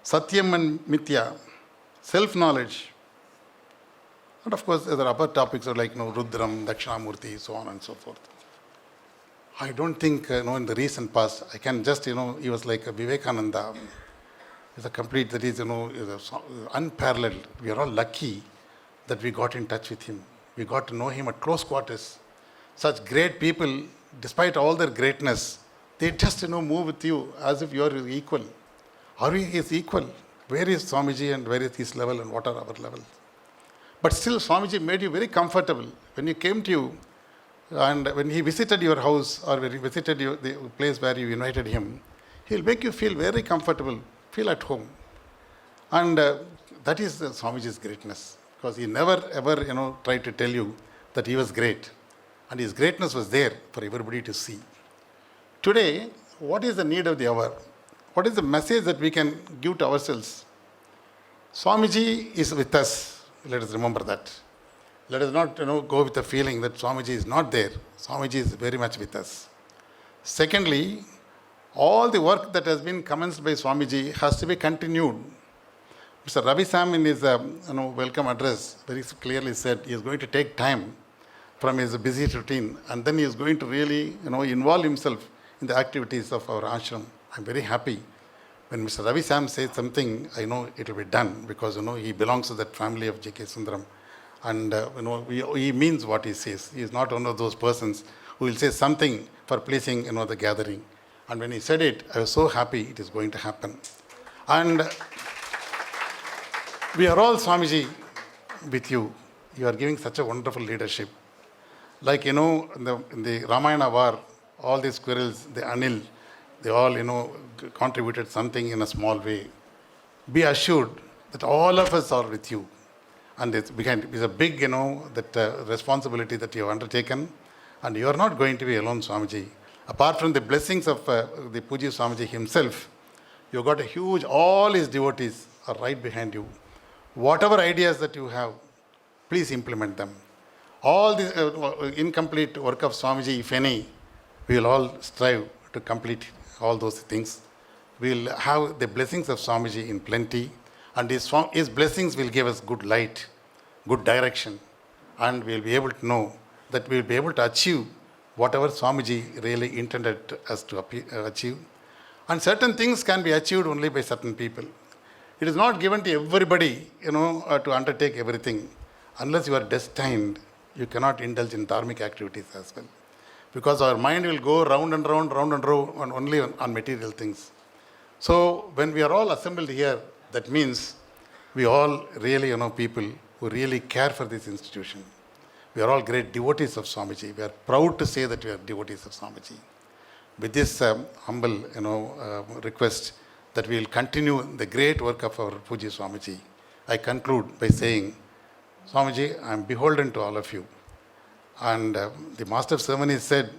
satyam and mithya, self-knowledge. And of course, there are other topics like Rudram, Dakshinamurti, so on and so forth. I don't think, in the recent past, I can just, he was like a Vivekananda. He's a complete, that is, is unparalleled. We are all lucky that we got in touch with him. We got to know him at close quarters. Such great people, despite all their greatness, they just, move with you as if you are equal. Are we his equal? Where is Swamiji and where is his level and what are our levels? But still, Swamiji made you very comfortable. When he came to you, and when he visited your house or when he visited the place where you invited him, he'll make you feel very comfortable, feel at home. And that is Swamiji's greatness. Because he never ever, tried to tell you that he was great. And his greatness was there for everybody to see. Today, what is the need of the hour? What is the message that we can give to ourselves? Swamiji is with us. Let us remember that. Let us not go with the feeling that Swamiji is not there. Swamiji is very much with us. Secondly, all the work that has been commenced by Swamiji has to be continued. Mr. Ravi Sam in his welcome address very clearly said he is going to take time from his busy routine and then he is going to really involve himself in the activities of our ashram. I'm very happy. When Mr. Ravi Sam says something, I know it will be done because he belongs to that family of J.K. Sundaram. And he means what he says. He is not one of those persons who will say something for pleasing the gathering. And when he said it, I was so happy it is going to happen. And we are all, Swamiji, with you. You are giving such a wonderful leadership. Like, in the Ramayana war, all the squirrels, the anil, they all, contributed something in a small way. Be assured that all of us are with you. And it's a big, that responsibility that you have undertaken. And you are not going to be alone, Swamiji. Apart from the blessings of the Pujya Swamiji himself, you got a huge, all his devotees are right behind you. Whatever ideas that you have, please implement them. All the incomplete work of Swamiji, if any, we will all strive to complete all those things. We will have the blessings of Swamiji in plenty, and his blessings will give us good light, good direction, and we will be able to know that we will be able to achieve whatever Swamiji really intended us to achieve. And certain things can be achieved only by certain people. It is not given to everybody, to undertake everything. Unless you are destined, you cannot indulge in dharmic activities as well. Because our mind will go round and round, and only on material things. So when we are all assembled here, that means we all really, people who really care for this institution. We are all great devotees of Swamiji. We are proud to say that we are devotees of Swamiji. With this humble, request that we will continue the great work of our Pujya Swamiji, I conclude by saying, Swamiji, I am beholden to all of you. And the Master of Ceremonies said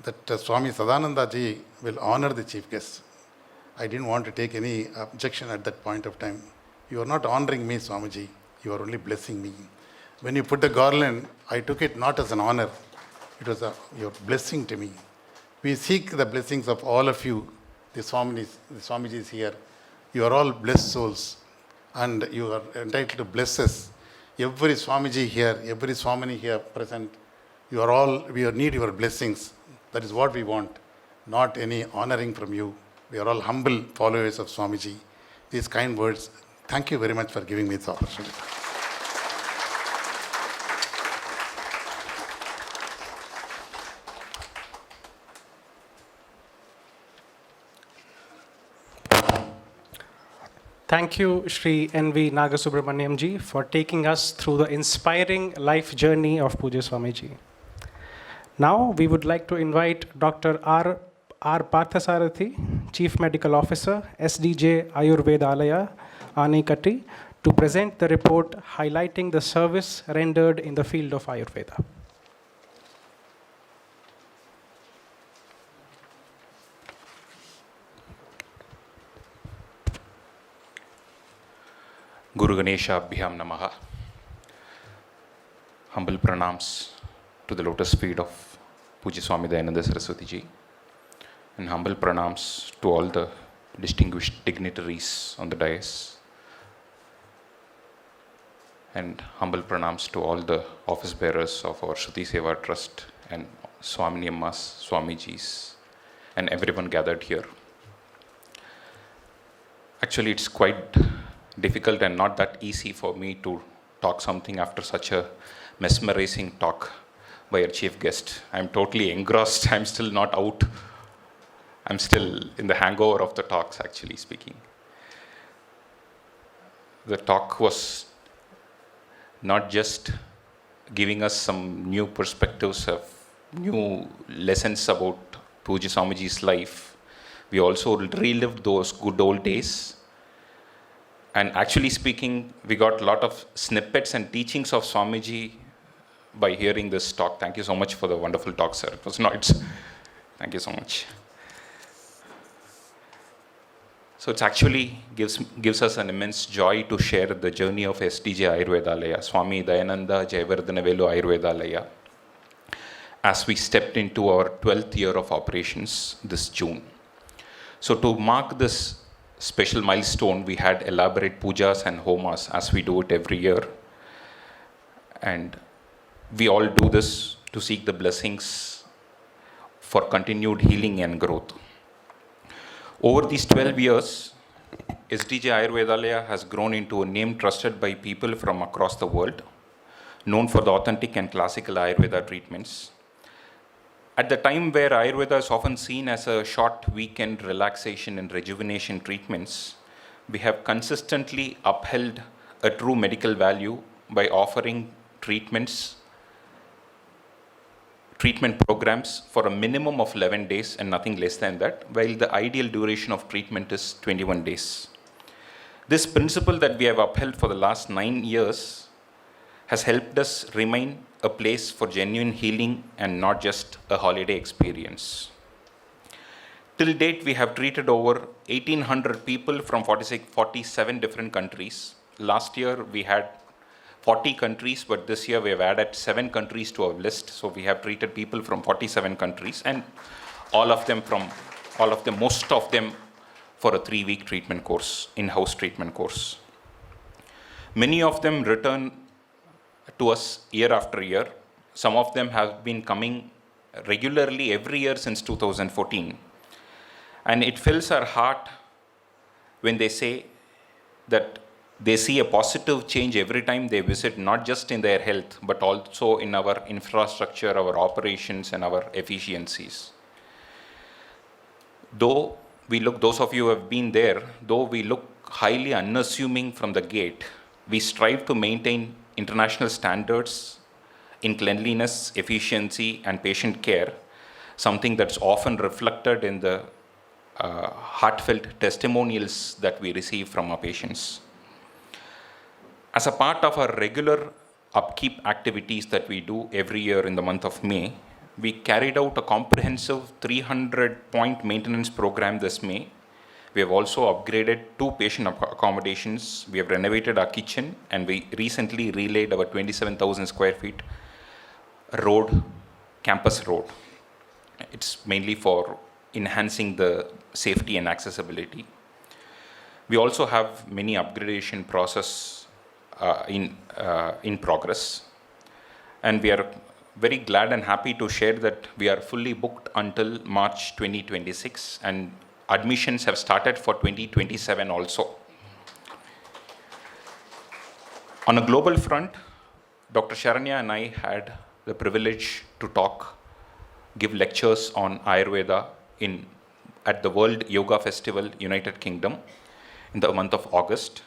that Swami Sadananda ji will honor the chief guest. I didn't want to take any objection at that point of time. You are not honoring me, Swamiji. You are only blessing me. When you put the garland, I took it not as an honor. It was your blessing to me. We seek the blessings of all of you, the Swamijis here. You are all blessed souls, and you are entitled to bless us. Every Swamiji here, every Swamini here present, we need your blessings. That is what we want, not any honoring from you. We are all humble followers of Swamiji. These kind words, thank you very much for giving me this opportunity. Thank you, Sri N.V. Nagasubramaniam ji, for taking us through the inspiring life journey of Pujya Swamiji. Now, we would like to invite Dr. R. Parthasarathi, Chief Medical Officer, SDJ Ayurvedalaya, Anikatti, to present the report highlighting the service rendered in the field of Ayurveda. Guru Ganesha Abhyam Namaha. Humble pranams to the lotus feet of Pujya Swami Dayananda Saraswati ji, and humble pranams to all the distinguished dignitaries on the dais, and humble pranams to all the office bearers of our Shruti Seva Trust and Swamini Ammas, Swamijis, and everyone gathered here. Actually, it's quite difficult and not that easy for me to talk something after such a mesmerizing talk by our chief guest. I'm totally engrossed. I'm still not out. I'm still in the hangover of the talks, actually speaking. The talk was not just giving us some new perspectives of new lessons about Pujya Swamiji's life. We also relived those good old days. And actually speaking, we got a lot of snippets and teachings of Swamiji by hearing this talk. Thank you so much for the wonderful talk, sir. It was nice. Thank you so much. So it actually gives us an immense joy to share the journey of SDJ Ayurvedalaya, Swami Dayananda Jayavardhanavelu Ayurvedalaya, as we stepped into our 12th year of operations this June. So to mark this special milestone, we had elaborate pujas and homas as we do it every year. And we all do this to seek the blessings for continued healing and growth. Over these 12 years, SDJ Ayurvedalaya has grown into a name trusted by people from across the world, known for the authentic and classical Ayurveda treatments. At the time where Ayurveda is often seen as a short weekend relaxation and rejuvenation treatments, we have consistently upheld a true medical value by offering treatments treatment programs for a minimum of 11 days and nothing less than that, while the ideal duration of treatment is 21 days. This principle that we have upheld for the last 9 years has helped us remain a place for genuine healing and not just a holiday experience. Till date, we have treated over 1,800 people from 47 different countries. Last year, we had 40 countries, but this year we have added 7 countries to our list. So we have treated people from 47 countries, and most of them for a 3-week treatment course, in-house treatment course. Many of them return to us year after year. Some of them have been coming regularly every year since 2014. And it fills our heart when they say that they see a positive change every time they visit, not just in their health, but also in our infrastructure, our operations, and our efficiencies. Those of you who have been there, though we look highly unassuming from the gate, we strive to maintain international standards in cleanliness, efficiency, and patient care, something that's often reflected in the heartfelt testimonials that we receive from our patients. As a part of our regular upkeep activities that we do every year in the month of May, we carried out a comprehensive 300-point maintenance program this May. We have also upgraded 2 patient accommodations. We have renovated our kitchen, and we recently relayed our 27,000 square feet campus road. It's mainly for enhancing the safety and accessibility. We also have many upgradation process in progress, and we are very glad and happy to share that we are fully booked until March 2026, and admissions have started for 2027 also. On a global front, Dr. Sharanya and I had the privilege to give lectures on Ayurveda at the World Yoga Festival, United Kingdom, in the month of August.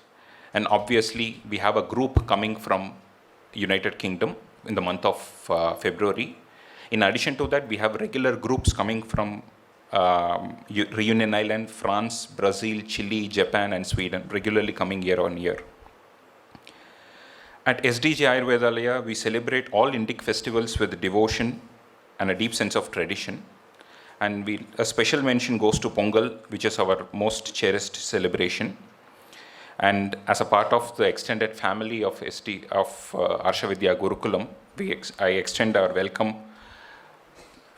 And obviously, we have a group coming from United Kingdom in the month of February. In addition to that, we have regular groups coming from Reunion Island, France, Brazil, Chile, Japan, and Sweden, regularly coming year on year. At SDJ Ayurvedalaya, we celebrate all Indic festivals with devotion and a deep sense of tradition. And a special mention goes to Pongal, which is our most cherished celebration. And as a part of the extended family of Arshavidya Gurukulam, I extend our welcome,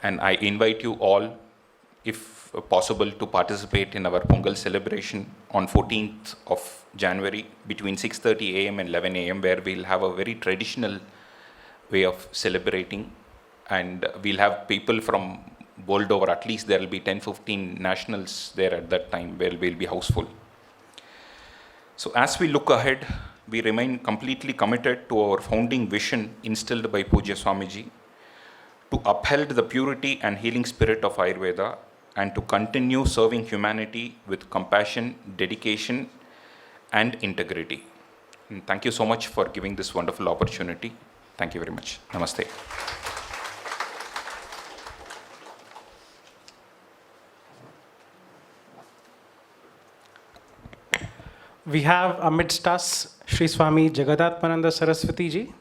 and I invite you all, if possible, to participate in our Pongal celebration on 14th of January between 6:30 a.m. and 11 a.m., where we'll have a very traditional way of celebrating, and we'll have people from world over. At least there will be 10-15 nationals there at that time, where we'll be houseful. So as we look ahead, we remain completely committed to our founding vision instilled by Pujya Swamiji, to uphold the purity and healing spirit of Ayurveda, and to continue serving humanity with compassion, dedication, and integrity. And thank you so much for giving this wonderful opportunity. Thank you very much. Namaste. We have amidst us Sri Swami Jagadatmananda Saraswati Ji,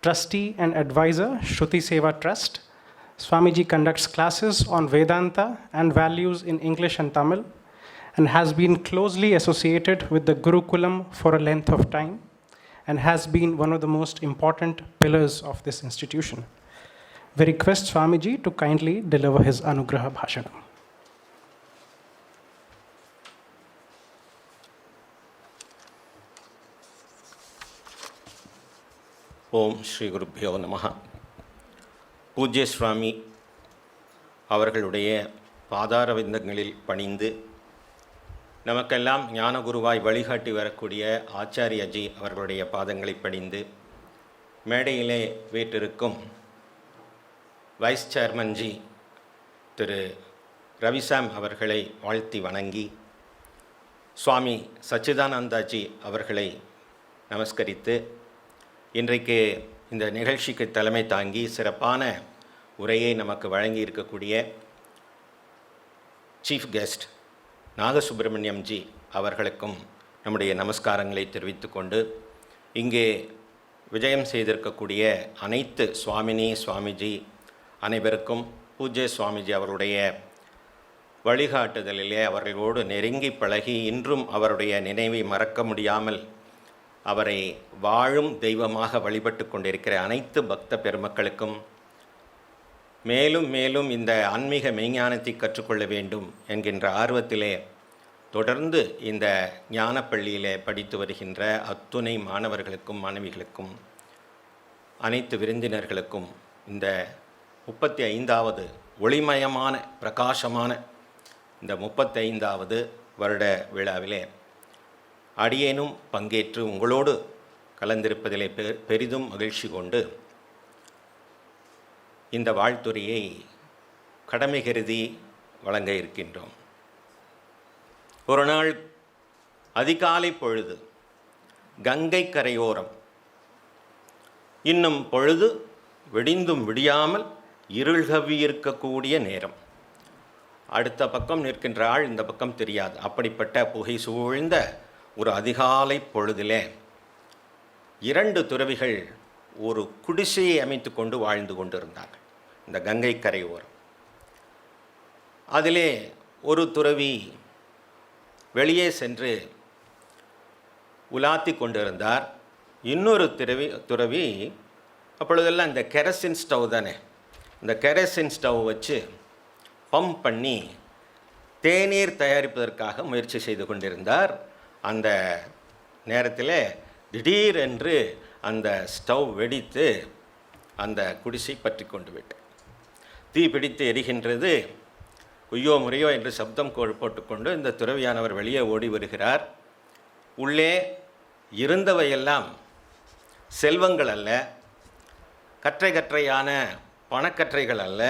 Trustee and Advisor, Shruti Seva Trust. Swamiji conducts classes on Vedanta and values in English and Tamil, and has been closely associated with the Gurukulam for a length of time, and has been one of the most important pillars of this institution. We request Swamiji to kindly deliver his Anugraha Bhashanam. ஓம் ஸ்ரீ குருப்பியோ நமஹ. பூஜ்ய சுவாமி அவர்களுடைய பாதாரவிந்தங்களில் பணிந்து நமக்கெல்லாம் ஞானகுருவாய் வழிகாட்டி வரக்கூடிய ஆச்சாரியஜி அவர்களுடைய பாதங்களை பணிந்து மேடையிலே வீற்றிருக்கும் வைஸ் சேர்மன்ஜி திரு ரவிசாம் அவர்களை வாழ்த்தி வணங்கி, சுவாமி சச்சிதானந்தாஜி அவர்களை நமஸ்கரித்து, இன்றைக்கு இந்த நிகழ்ச்சிக்கு தலைமை தாங்கி சிறப்பான உரையை நமக்கு வழங்கி இருக்கக்கூடிய சீஃப் கெஸ்ட் நாகசுப்ரமணியம் ஜி அவர்களுக்கும் நம்முடைய நமஸ்காரங்களை தெரிவித்துக்கொண்டு, இங்கே விஜயம் செய்திருக்கக்கூடிய அனைத்து சுவாமினி சுவாமிஜி அனைவருக்கும் பூஜ்ய சுவாமிஜி அவருடைய வழிகாட்டுதலிலே அவர்களோடு நெருங்கி பழகி இன்றும் அவருடைய நினைவை மறக்க முடியாமல் அவரை வாழும் தெய்வமாக வழிபட்டு கொண்டிருக்கிற அனைத்து பக்த பெருமக்களுக்கும், மேலும் மேலும் இந்த ஆன்மீக மெய்ஞானத்தை கற்றுக்கொள்ள வேண்டும் என்கின்ற ஆர்வத்திலே தொடர்ந்து இந்த ஞானப்பள்ளியிலே படித்து வருகின்ற அத்துணை மாணவர்களுக்கும் மாணவிகளுக்கும் அனைத்து விருந்தினர்களுக்கும் இந்த 35வது ஒளிமயமான பிரகாசமான இந்த 35வது வருட விழாவிலே அடியேனும் பங்கேற்று உங்களோடு கலந்திருப்பதிலே பெரிதும் மகிழ்ச்சி கொண்டு இந்த வாழ்த்துரையை கடமை கருதி வழங்க இருக்கின்றோம். ஒரு நாள் அதிகாலை பொழுது கங்கை கரையோரம், இன்னும் பொழுது விடிந்தும் விடியாமல் இருள்கவி இருக்கக்கூடிய நேரம். அடுத்த பக்கம் நிற்கின்ற ஆள் இந்த பக்கம் தெரியாது. அப்படிப்பட்ட புகை சூழ்ந்த ஒரு அதிகாலை பொழுதிலே 2 துறவிகள் ஒரு குடிசையை அமைத்து கொண்டு வாழ்ந்து கொண்டிருந்தார்கள் இந்த கங்கை கரையோரம். அதிலே ஒரு துறவி வெளியே சென்று உலாத்தி கொண்டிருந்தார். இன்னொரு துறவி அப்பொழுதெல்லாம் இந்த கெரசின் ஸ்டவ் தானே, இந்த கெரசின் ஸ்டவ் வச்சு பம்ப் பண்ணி தேநீர் தயாரிப்பதற்காக முயற்சி செய்து கொண்டிருந்தார். அந்த நேரத்தில் திடீரென்று அந்த ஸ்டவ் வெடித்து அந்த குடிசை பற்றி கொண்டு விட்டு தீ பிடித்து எரிகின்றது. குய்யோ முறையோ என்று சப்தம் போட்டுக்கொண்டு இந்த துறவியானவர் வெளியே ஓடி வருகிறார். உள்ளே இருந்தவையெல்லாம் செல்வங்கள் அல்ல, கற்றையான பணக்கற்றைகள் அல்ல,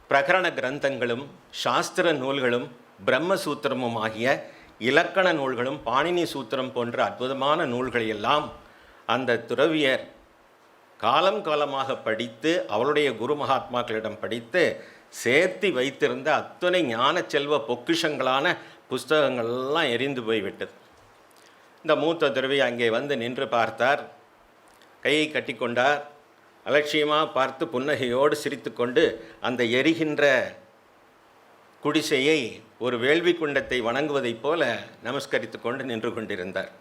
பிரகரண கிரந்தங்களும் சாஸ்திர நூல்களும் பிரம்மசூத்திரமும் ஆகிய இலக்கண நூல்களும் பாணினி சூத்திரம் போன்ற அற்புதமான நூல்களை எல்லாம் அந்த துறவியர் காலம் காலமாக படித்து அவருடைய குரு மகாத்மாக்களிடம் படித்து சேர்த்து வைத்திருந்த அத்தனை ஞான செல்வ பொக்கிஷங்களான புஸ்தகங்கள்லாம் எரிந்து போய்விட்டது. இந்த மூத்த துறவி அங்கே வந்து நின்று பார்த்தார். கையை கட்டி கொண்டார். அலட்சியமாக பார்த்து புன்னகையோடு சிரித்து கொண்டு அந்த எரிகின்ற குடிசையை ஒரு வேள்வி குண்டத்தை வணங்குவதைப் போல நமஸ்கரித்து கொண்டு நின்று கொண்டிருந்தார்.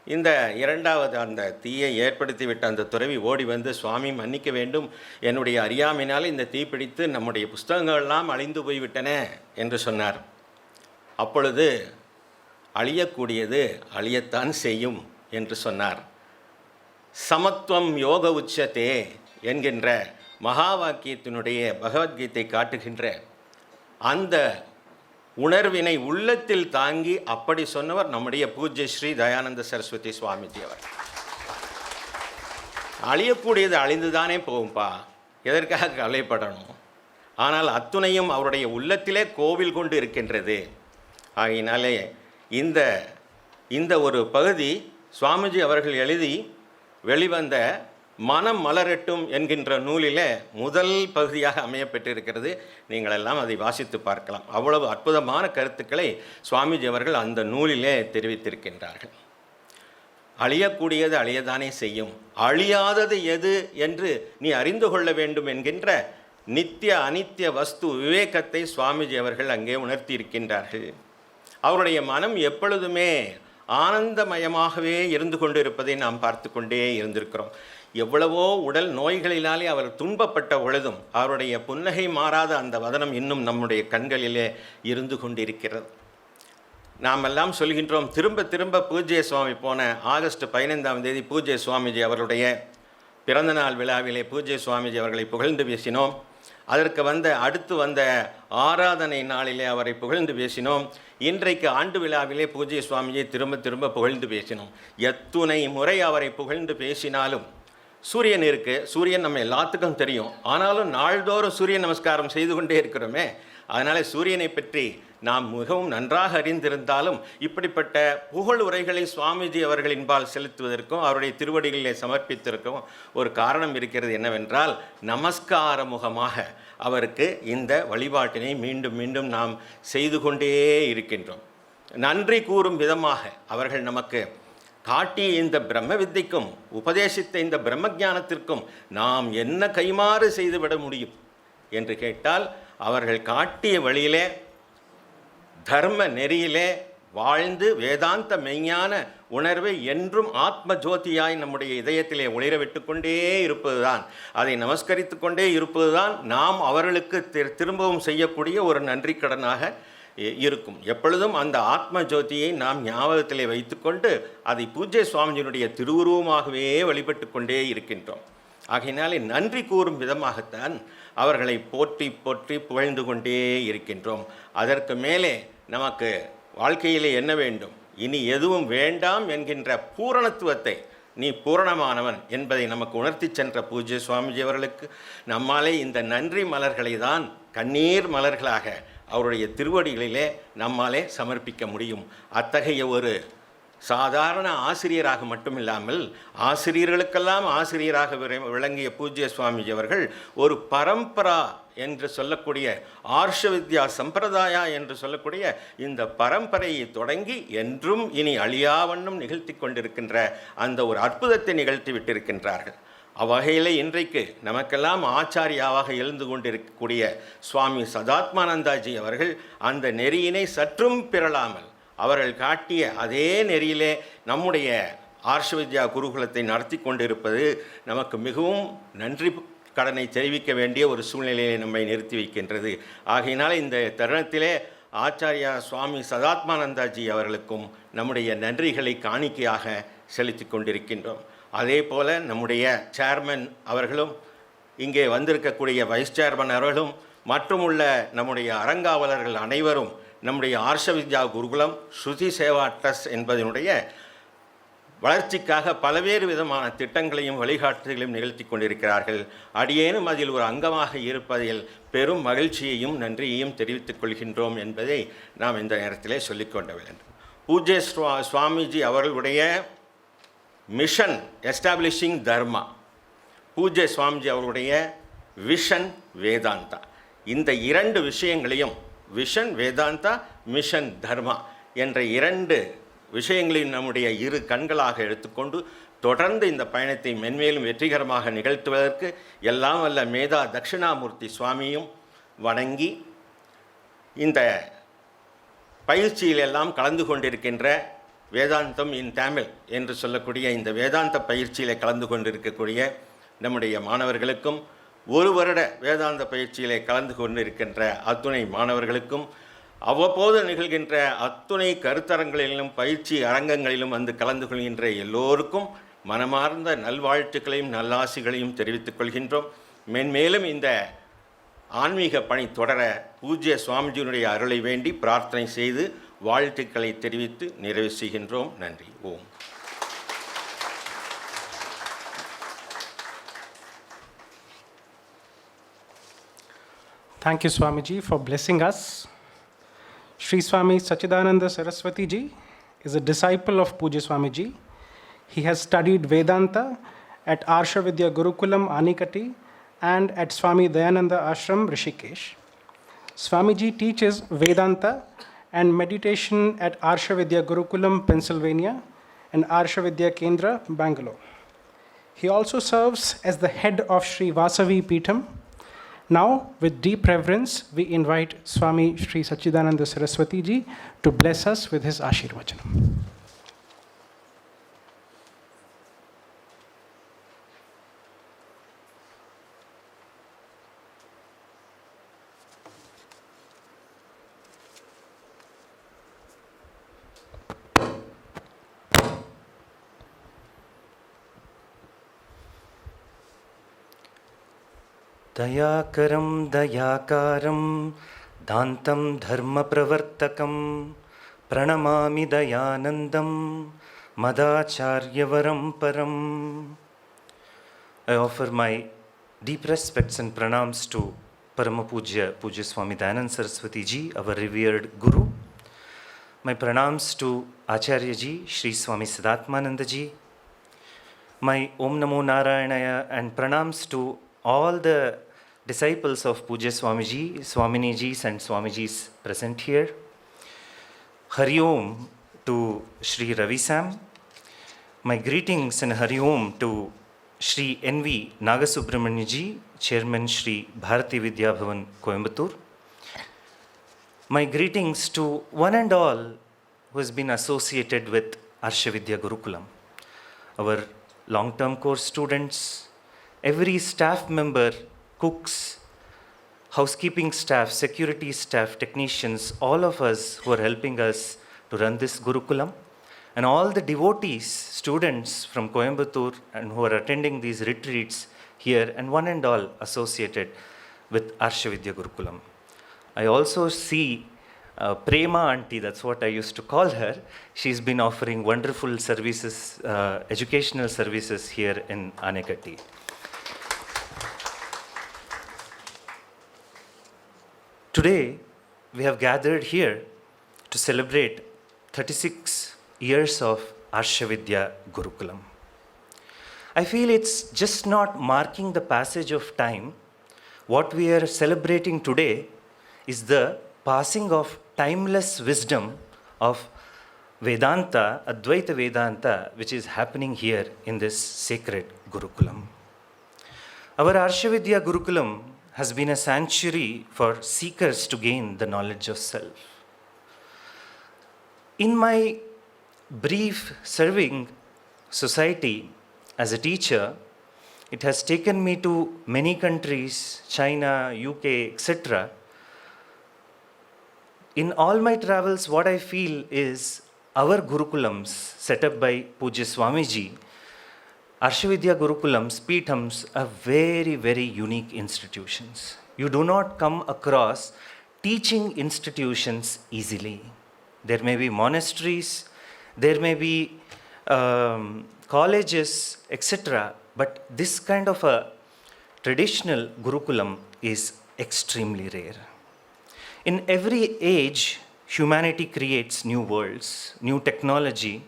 இந்த 2வது அந்த தீயை ஏற்படுத்திவிட்ட அந்த துறவி ஓடி வந்து, சுவாமி மன்னிக்க வேண்டும், என்னுடைய அறியாமையினால் இந்த தீ பிடித்து நம்முடைய புஸ்தகங்கள்லாம் அழிந்து போய்விட்டன என்று சொன்னார். அப்பொழுது அழியக்கூடியது அழியத்தான் செய்யும் என்று சொன்னார். சமத்துவம் யோக உச்சத்தே என்கின்ற மகா வாக்கியத்தினுடைய பகவத்கீதை காட்டுகின்ற அந்த உணர்வினை உள்ளத்தில் தாங்கி அப்படி சொன்னவர் நம்முடைய பூஜ்ய ஸ்ரீ தயானந்த சரஸ்வதி சுவாமிஜி அவர். அழியக்கூடியது அழிந்துதானே போகும்பா, எதற்காக கவலைப்படணும்? ஆனால் அத்துணையும் அவருடைய உள்ளத்திலே கோவில் கொண்டு இருக்கின்றது. ஆகையினாலே இந்த ஒரு பகுதி சுவாமிஜி அவர்கள் எழுதி வெளிவந்த மனம் மலரட்டும் என்கின்ற நூலிலே முதல் பகுதியாக அமையப்பட்டிருக்கிறது. நீங்கள் எல்லாம் அதை வாசித்து பார்க்கலாம். அவ்வளவு அற்புதமான கருத்துக்களை சுவாமிஜி அவர்கள் அந்த நூலிலே தெரிவித்திருக்கின்றார்கள். அழியக்கூடியது அழியதானே செய்யும், அழியாதது எது என்று நீ அறிந்து கொள்ள வேண்டும் என்கின்ற நித்திய அனித்திய வஸ்து விவேகத்தை சுவாமிஜி அவர்கள் அங்கே உணர்த்தி இருக்கின்றார்கள். அவருடைய மனம் எப்பொழுதுமே ஆனந்தமயமாகவே இருந்து கொண்டு இருப்பதை நாம் பார்த்து கொண்டே இருந்திருக்கிறோம். எவ்வளவோ உடல் நோய்களினாலே அவர் துன்பப்பட்ட பொழுதும் அவருடைய புன்னகை மாறாத அந்த வதனம் இன்னும் நம்முடைய கண்களிலே இருந்து கொண்டிருக்கிறது. நாம் எல்லாம் சொல்கின்றோம், திரும்ப திரும்ப பூஜ்ய சுவாமி போன ஆகஸ்ட் 15ஆம் தேதி பூஜ்ய சுவாமிஜி அவருடைய பிறந்தநாள் விழாவிலே பூஜ்ய சுவாமிஜி அவர்களை புகழ்ந்து பேசினோம். அதற்கு அடுத்து வந்த ஆராதனை நாளிலே அவரை புகழ்ந்து பேசினோம். இன்றைக்கு ஆண்டு விழாவிலே பூஜ்ய சுவாமியை திரும்ப திரும்ப புகழ்ந்து பேசினோம். எத்துணை முறை அவரை புகழ்ந்து பேசினாலும் சூரியன் இருக்குது, சூரியன் நம்ம எல்லாத்துக்கும் தெரியும். ஆனாலும் நாள்தோறும் சூரிய நமஸ்காரம் செய்து கொண்டே இருக்கிறோமே. அதனால் சூரியனை பற்றி நாம் மிகவும் நன்றாக அறிந்திருந்தாலும் இப்படிப்பட்ட புகழ் உரைகளை சுவாமிஜி அவர்களின்பால் செலுத்துவதற்கும் அவருடைய திருவடிகளிலே சமர்ப்பித்திருக்கும் ஒரு காரணம் இருக்கிறது. என்னவென்றால், நமஸ்கார முகமாக அவருக்கு இந்த வழிபாட்டினை மீண்டும் மீண்டும் நாம் செய்து கொண்டே இருக்கின்றோம். நன்றி கூறும் விதமாக அவர்கள் நமக்கு காட்டிய இந்த பிரம்ம வித்தைக்கும் உபதேசித்த இந்த பிரம்ம ஞானத்திற்கும் நாம் என்ன கைமாறு செய்துவிட முடியும் என்று கேட்டால், அவர்கள் காட்டிய வழியிலே தர்ம நெறியிலே வாழ்ந்து வேதாந்த மெய்ஞான உணர்வை என்றும் ஆத்ம ஜோதியாய் நம்முடைய இதயத்திலே ஒளிரவிட்டு கொண்டே இருப்பதுதான், அதை நமஸ்கரித்து கொண்டே இருப்பதுதான் நாம் அவர்களுக்கு திரும்பவும் செய்யக்கூடிய ஒரு நன்றி கடனாக இருக்கும். எப்பொழுதும் அந்த ஆத்ம ஜோதியை நாம் ஞாபகத்திலே வைத்துக்கொண்டு அதை பூஜ்ய சுவாமிஜியினுடைய திருவுருவமாகவே வழிபட்டு கொண்டே இருக்கின்றோம். ஆகையினாலே நன்றி கூறும் விதமாகத்தான் அவர்களை போற்றி போற்றி புகழ்ந்து கொண்டே இருக்கின்றோம். அதற்கு மேலே நமக்கு வாழ்க்கையிலே என்ன வேண்டும், இனி எதுவும் வேண்டாம் என்கின்ற பூரணத்துவத்தை, நீ பூரணமானவன் என்பதை நமக்கு உணர்த்தி சென்ற பூஜ்ய சுவாமிஜி அவர்களுக்கு நம்மாலே இந்த நன்றி மலர்களை தான் கண்ணீர் மலர்களாக அவருடைய திருவடிகளிலே நம்மாலே சமர்ப்பிக்க முடியும். அத்தகைய ஒரு சாதாரண ஆசிரியராக மட்டுமில்லாமல் ஆசிரியர்களுக்கெல்லாம் ஆசிரியராக விளங்கிய பூஜ்ய சுவாமிஜி அவர்கள் ஒரு பரம்பரா என்று சொல்லக்கூடிய ஆர்ஷ வித்யா சம்பிரதாயா என்று சொல்லக்கூடிய இந்த பரம்பரையை தொடங்கி என்றும் இனி அழியாவண்ணம் நிகழ்த்தி கொண்டிருக்கின்ற அந்த ஒரு அற்புதத்தை நிகழ்த்தி விட்டிருக்கின்றார்கள். அவ்வகையில் இன்றைக்கு நமக்கெல்லாம் ஆச்சாரியாவாக எழுந்து கொண்டிருக்கக்கூடிய சுவாமி சதாத்மானந்தாஜி அவர்கள் அந்த நெறியினை சற்றும் பிறளாமல் அவர்கள் காட்டிய அதே நெறியிலே நம்முடைய ஆர்ஷ வித்யா குருகுலத்தை நடத்தி கொண்டிருப்பது நமக்கு மிகவும் நன்றி கடனை தெரிவிக்க வேண்டிய ஒரு சூழ்நிலையை நம்மை நிறுத்தி வைக்கின்றது. ஆகையினால் இந்த தருணத்திலே ஆச்சாரியா சுவாமி சதாத்மானந்தாஜி அவர்களுக்கும் நம்முடைய நன்றிகளை காணிக்கையாக செலுத்தி கொண்டிருக்கின்றோம். அதே போல் நம்முடைய சேர்மன் அவர்களும், இங்கே வந்திருக்கக்கூடிய வைஸ் சேர்மன் அவர்களும், மற்றும் உள்ள நம்முடைய அறங்காவலர்கள் அனைவரும் நம்முடைய ஆர்ஷ வித்யா குருகுலம் ஸ்ருதி சேவா ட்ரஸ்ட் என்பதனுடைய வளர்ச்சிக்காக பல்வேறு விதமான திட்டங்களையும் வழிகாட்டுதலையும் நிகழ்த்தி கொண்டிருக்கிறார்கள். அடியேனும் அதில் ஒரு அங்கமாக இருப்பதில் பெரும் மகிழ்ச்சியையும் நன்றியையும் தெரிவித்துக் கொள்கின்றோம் என்பதை நாம் இந்த நேரத்திலே சொல்லிக்கொள்ள வேண்டும். பூஜ்ய சுவாமிஜி அவர்களுடைய மிஷன் எஸ்டாப்ளிஷிங் தர்மா, பூஜ்ய சுவாமிஜி அவருடைய விஷன் வேதாந்தா, இந்த இரண்டு விஷயங்களையும் விஷன் வேதாந்தா, மிஷன் தர்மா என்ற இரண்டு விஷயங்களையும் நம்முடைய இரு கண்களாக எடுத்துக்கொண்டு தொடர்ந்து இந்த பயணத்தை மென்மேலும் வெற்றிகரமாக நிகழ்த்துவதற்கு எல்லாம் வல்ல மேதா தட்சிணாமூர்த்தி சுவாமியும் வணங்கி, இந்த பயிற்சியிலெல்லாம் கலந்து கொண்டிருக்கின்ற வேதாந்தம் இன் தமிழ் என்று சொல்லக்கூடிய இந்த வேதாந்த பயிற்சியில் கலந்து கொண்டிருக்கக்கூடிய நம்முடைய மாணவர்களுக்கும், ஒரு வருட வேதாந்த பயிற்சியிலே கலந்து கொண்டிருக்கின்ற அத்துணை மாணவர்களுக்கும், அவ்வப்போது நிகழ்கின்ற அத்துணை கருத்தரங்களிலும் பயிற்சி அரங்கங்களிலும் வந்து கலந்து கொள்கின்ற எல்லோருக்கும் மனமார்ந்த நல்வாழ்த்துக்களையும் நல்லாசிகளையும் தெரிவித்துக் கொள்கின்றோம். மென்மேலும் இந்த ஆன்மீக பணி தொடர பூஜ்ய சுவாமிஜியினுடைய அருளை வேண்டி பிரார்த்தனை செய்து வாழ்த்துக்களை தெரிவித்து நிறைவு செய்கின்றோம். நன்றி. ஓம். Thank you, Swamiji, for blessing us. Sri Swami Sachidananda Saraswati Ji is a disciple of Pujya Swamiji. He has studied Vedanta at Arsha Vidya Gurukulam, Anikati, and at Swami Dayananda Ashram, Rishikesh. Swamiji teaches Vedanta and meditation at Arsha Vidya Gurukulam, Pennsylvania, and Arsha Vidya Kendra, Bangalore. He also serves as the head of Sri Vasavi Peetham. Now, with deep reverence, we invite Swami Sri Sachidananda Saraswati Ji to bless us with his Ashirvajanam. दयाकरं दयाकारं दान्तं धर्मप्रवर्तकं प्रणमामि दयानन्दं मदाचार्यवरं परम्. I offer my deep respects and pranams to Pujya Swami Dayanand Saraswati Ji, our revered Guru. My pranams to Acharya Ji, Shri Swami Siddhatmananda Ji. My Om Namo Narayanaya and pranams to all the disciples of Pujya Swamiji, Swamini Jis and Swamijis present here. Hari Om to Shri Ravi Sam. My greetings and Hari Om to Shri N.V. Nagasubramanya Ji, Chairman Shri Bharati Vidya Bhavan, Coimbatore. My greetings to one and all who has been associated with Arshavidya Gurukulam, our long-term course students, every staff member, cooks, housekeeping staff, security staff, technicians, all of us who are helping us to run this Gurukulam, and all the devotees, students from Coimbatore and who are attending these retreats here, and one and all associated with Arshavidya Gurukulam. I also see Prema Auntie, that's what I used to call her. She's been offering wonderful services, educational services here in Anekatti. Today, we have gathered here to celebrate 36 years of Arshavidya Gurukulam. I feel it's just not marking the passage of time. What we are celebrating today is the passing of timeless wisdom of Vedanta, Advaita Vedanta, which is happening here in this sacred Gurukulam. Our Arshavidya Gurukulam has been a sanctuary for seekers to gain the knowledge of self. In my brief serving society as a teacher, it has taken me to many countries, China, UK, etc. In all my travels, what I feel is our Gurukulams set up by Pujya Swamiji, Arshavidya Gurukulams, Peethams are very, very unique institutions. You do not come across teaching institutions easily. There may be monasteries, there may be colleges, etc. But this kind of a traditional Gurukulam is extremely rare. In every age, humanity creates new worlds, new technology,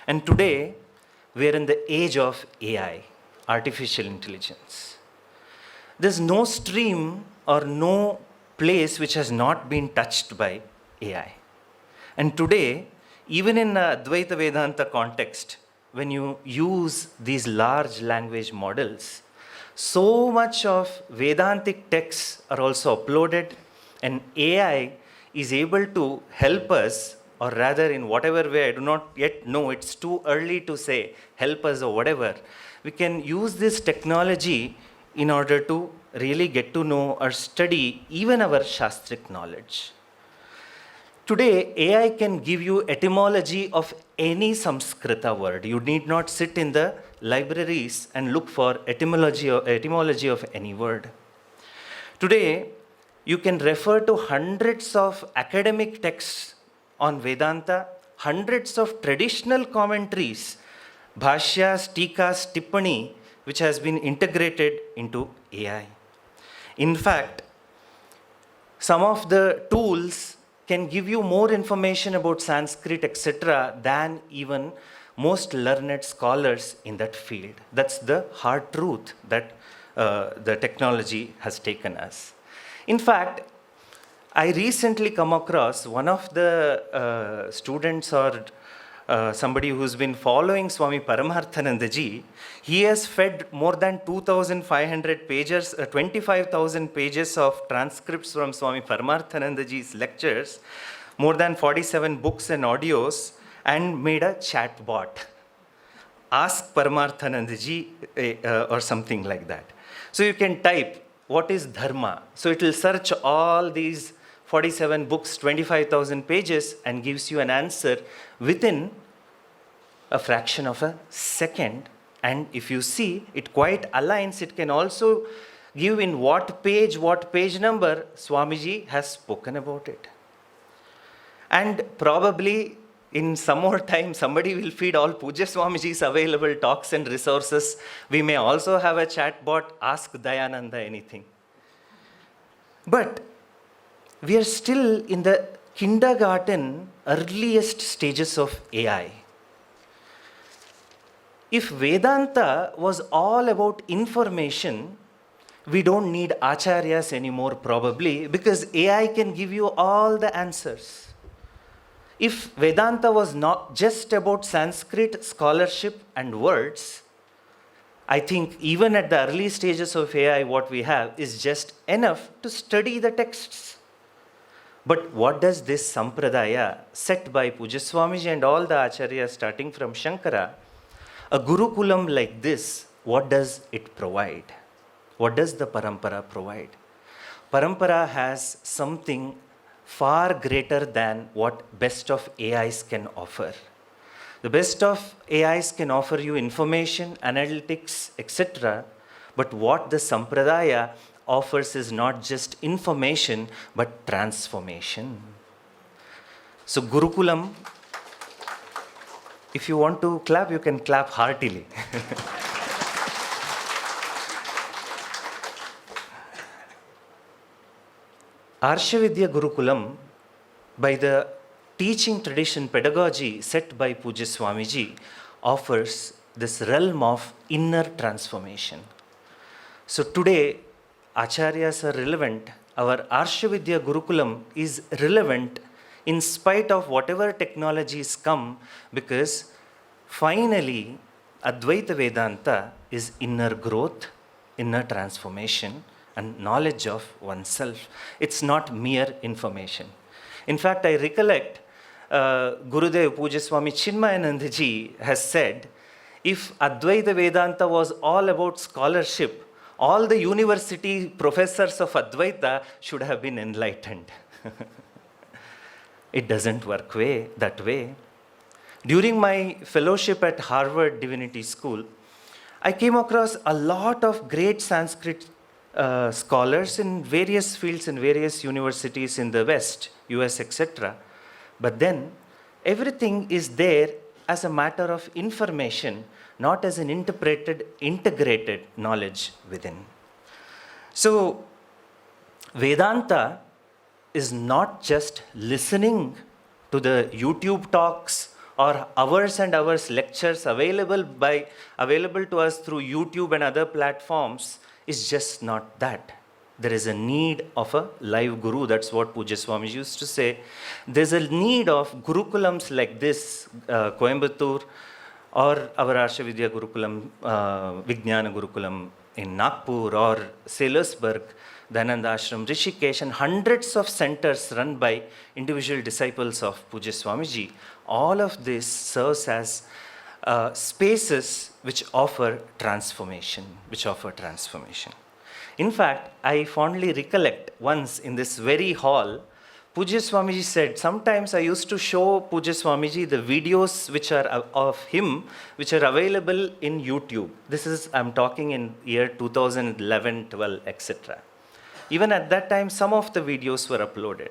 and today we are in the age of AI, artificial intelligence. There's no stream or no place which has not been touched by AI. And today, even in the Advaita Vedanta context, when you use these large language models, so much of Vedantic texts are also uploaded, and AI is able to help us, or rather in whatever way, I do not yet know, it's too early to say, help us or whatever. We can use this technology in order to really get to know or study even our Shastric knowledge. Today, AI can give you etymology of any Samskrita word. You need not sit in the libraries and look for etymology of any word. Today, you can refer to hundreds of academic texts on Vedanta, hundreds of traditional commentaries, bhashyas, tikas, tippani, which has been integrated into AI. In fact, some of the tools can give you more information about Sanskrit, etc., than even most learned scholars in that field. That's the hard truth that the technology has taken us. In fact, I recently come across one of the students or somebody who's been following Swami Paramarthananda Ji. He has fed more than 2,500 pages, 25,000 pages of transcripts from Swami Paramarthananda Ji's lectures, more than 47 books and audios, and made a chat bot. Ask Paramarthananda Ji or something like that. So you can type, what is dharma? So it will search all these 47 books, 25,000 pages, and gives you an answer within a fraction of a second. And if you see, it quite aligns. It can also give in what page number Swamiji has spoken about it. And probably in some more time, somebody will feed all Pujya Swamiji's available talks and resources. We may also have a chat bot, ask Dayananda anything. But we are still in the kindergarten, earliest stages of AI. If Vedanta was all about information, we don't need acharyas anymore probably, because AI can give you all the answers. If Vedanta was not just about Sanskrit scholarship and words, I think even at the early stages of AI, what we have is just enough to study the texts. But what does this sampradaya set by Pujya Swamiji and all the acharyas starting from Shankara, a Gurukulam like this, what does it provide? What does the Parampara provide? Parampara has something far greater than what best of AIs can offer. The best of AIs can offer you information, analytics, etc. But what the Sampradaya offers is not just information, but transformation. So Gurukulam, if you want to clap, you can clap heartily. Arshavidya Gurukulam, by the teaching tradition pedagogy set by Pujya Swamiji, offers this realm of inner transformation. So today, acharyas are relevant. Our Arshavidya Gurukulam is relevant in spite of whatever technologies come, because finally, Advaita Vedanta is inner growth, inner transformation, and knowledge of oneself. It's not mere information. In fact, I recollect Gurudev Pujya Swami Chinmayananda ji has said, if Advaita Vedanta was all about scholarship, all the university professors of Advaita should have been enlightened. It doesn't work that way. During my fellowship at Harvard Divinity School, I came across a lot of great Sanskrit scholars in various fields in various universities in the West, US, etc. But then everything is there as a matter of information, not as an integrated knowledge within. So Vedanta is not just listening to the YouTube talks or hours and hours lectures available to us through YouTube and other platforms. Is just not that. There is a need of a live guru. That's what Pujya Swami used to say. There's a need of Gurukulams like this, Coimbatore, or our Arshavidya Gurukulam, Vijnana Gurukulam in Nagpur, or Sailorsburg, Dayananda Ashram, Rishikesh, and hundreds of centers run by individual disciples of Pujya Swamiji. All of this serves as spaces which offer transformation, In fact, I fondly recollect once in this very hall, Pujya Swamiji said, sometimes I used to show Pujya Swamiji the videos which are of him, which are available in YouTube. I'm talking in year 2011, 12, etc. Even at that time, some of the videos were uploaded.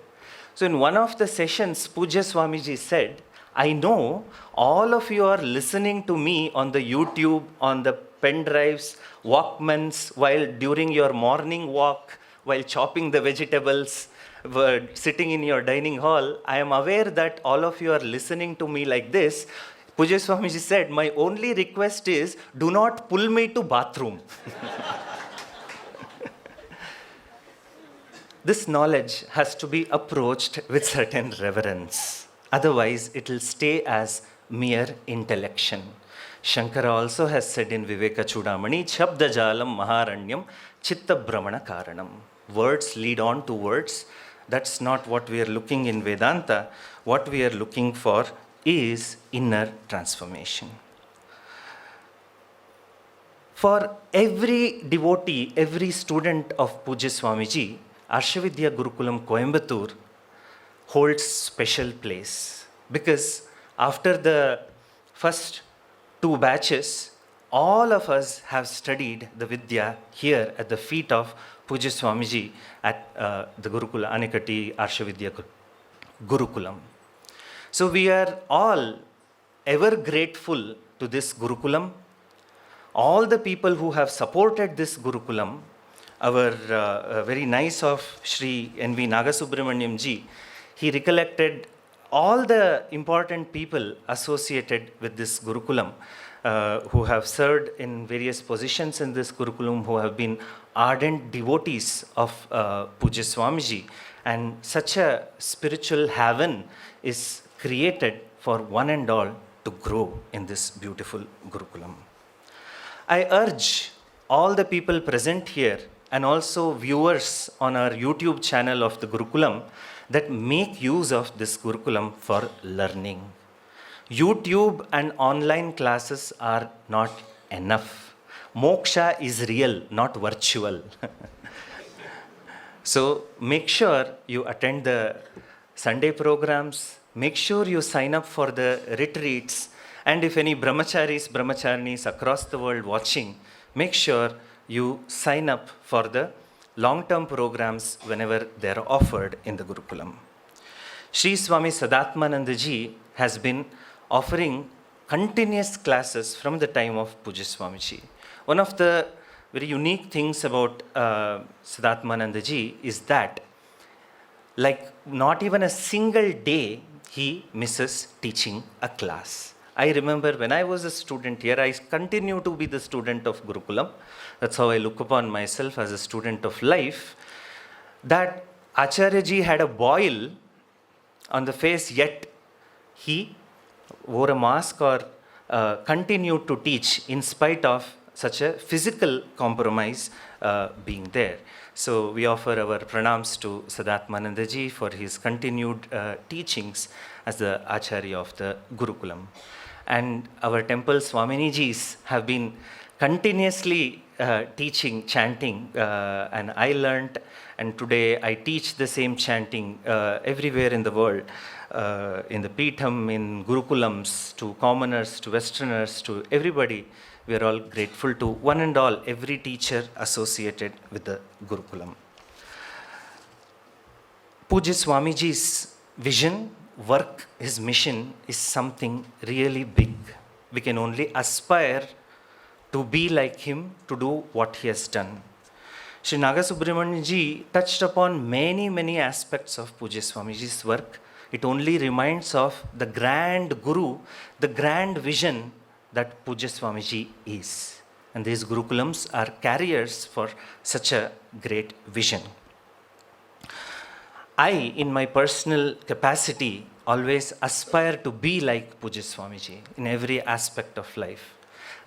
So in one of the sessions, Pujya Swamiji said, I know all of you are listening to me on the YouTube, on the pen drives, Walkmans, while during your morning walk, while chopping the vegetables, sitting in your dining hall. I am aware that all of you are listening to me like this. Pujya Swamiji said, my only request is, do not pull me to bathroom. This knowledge has to be approached with certain reverence. Otherwise, it will stay as mere intellection. Shankara also has said in Viveka Chudamani, Shabda Jalam Maharanyam Chitta Brahmana Karanam. Words lead on to words. That's not what we are looking in Vedanta. What we are looking for is inner transformation. For every devotee, every student of Pujya Swamiji, Arshavidya Gurukulam Coimbatore holds special place, because after the first 2 batches, all of us have studied the Vidya here at the feet of Pujya Swamiji at the Gurukula, Anikati Arshavidya Gurukulam. So we are all ever grateful to this Gurukulam. All the people who have supported this Gurukulam, our very nice of Sri N.V. Nagasubramaniam ji, he recollected all the important people associated with this Gurukulam, who have served in various positions in this Gurukulam, who have been ardent devotees of Pujya Swamiji. And such a spiritual haven is created for one and all to grow in this beautiful Gurukulam. I urge all the people present here and also viewers on our YouTube channel of the Gurukulam that make use of this Gurukulam for learning. YouTube and online classes are not enough. Moksha is real, not virtual. So make sure you attend the Sunday programs, make sure you sign up for the retreats, and if any brahmacharinis across the world watching, make sure you sign up for the long-term programs whenever they are offered in the Gurukulam. Sri Swami Sadatmananda ji has been offering continuous classes from the time of Pujya Swamiji. One of the very unique things about Sadatmananda ji is that, like, not even a single day he misses teaching a class. I remember when I was a student here, I continue to be the student of Gurukulam. That's how I look upon myself, as a student of life. That Acharya ji had a boil on the face, yet he wore a mask or continued to teach in spite of such a physical compromise being there. So we offer our pranams to Sadatmananda ji for his continued teachings as the Acharya of the Gurukulam. And our temple Swaminijis have been continuously teaching, chanting, and I learned, and today I teach the same chanting everywhere in the world, in the Peetham, in Gurukulams, to commoners, to Westerners, to everybody. We are all grateful to one and all, every teacher associated with the Gurukulam. Pujya Swamiji's vision, work, his mission is something really big. We can only aspire to be like him, to do what he has done. Sri Nagasubramanian ji touched upon many aspects of Pujya Swamiji's work. It only reminds of the grand Guru, the grand vision that Pujya Swamiji is. And these Gurukulams are carriers for such a great vision. I, in my personal capacity, always aspire to be like Pujya Swamiji in every aspect of life.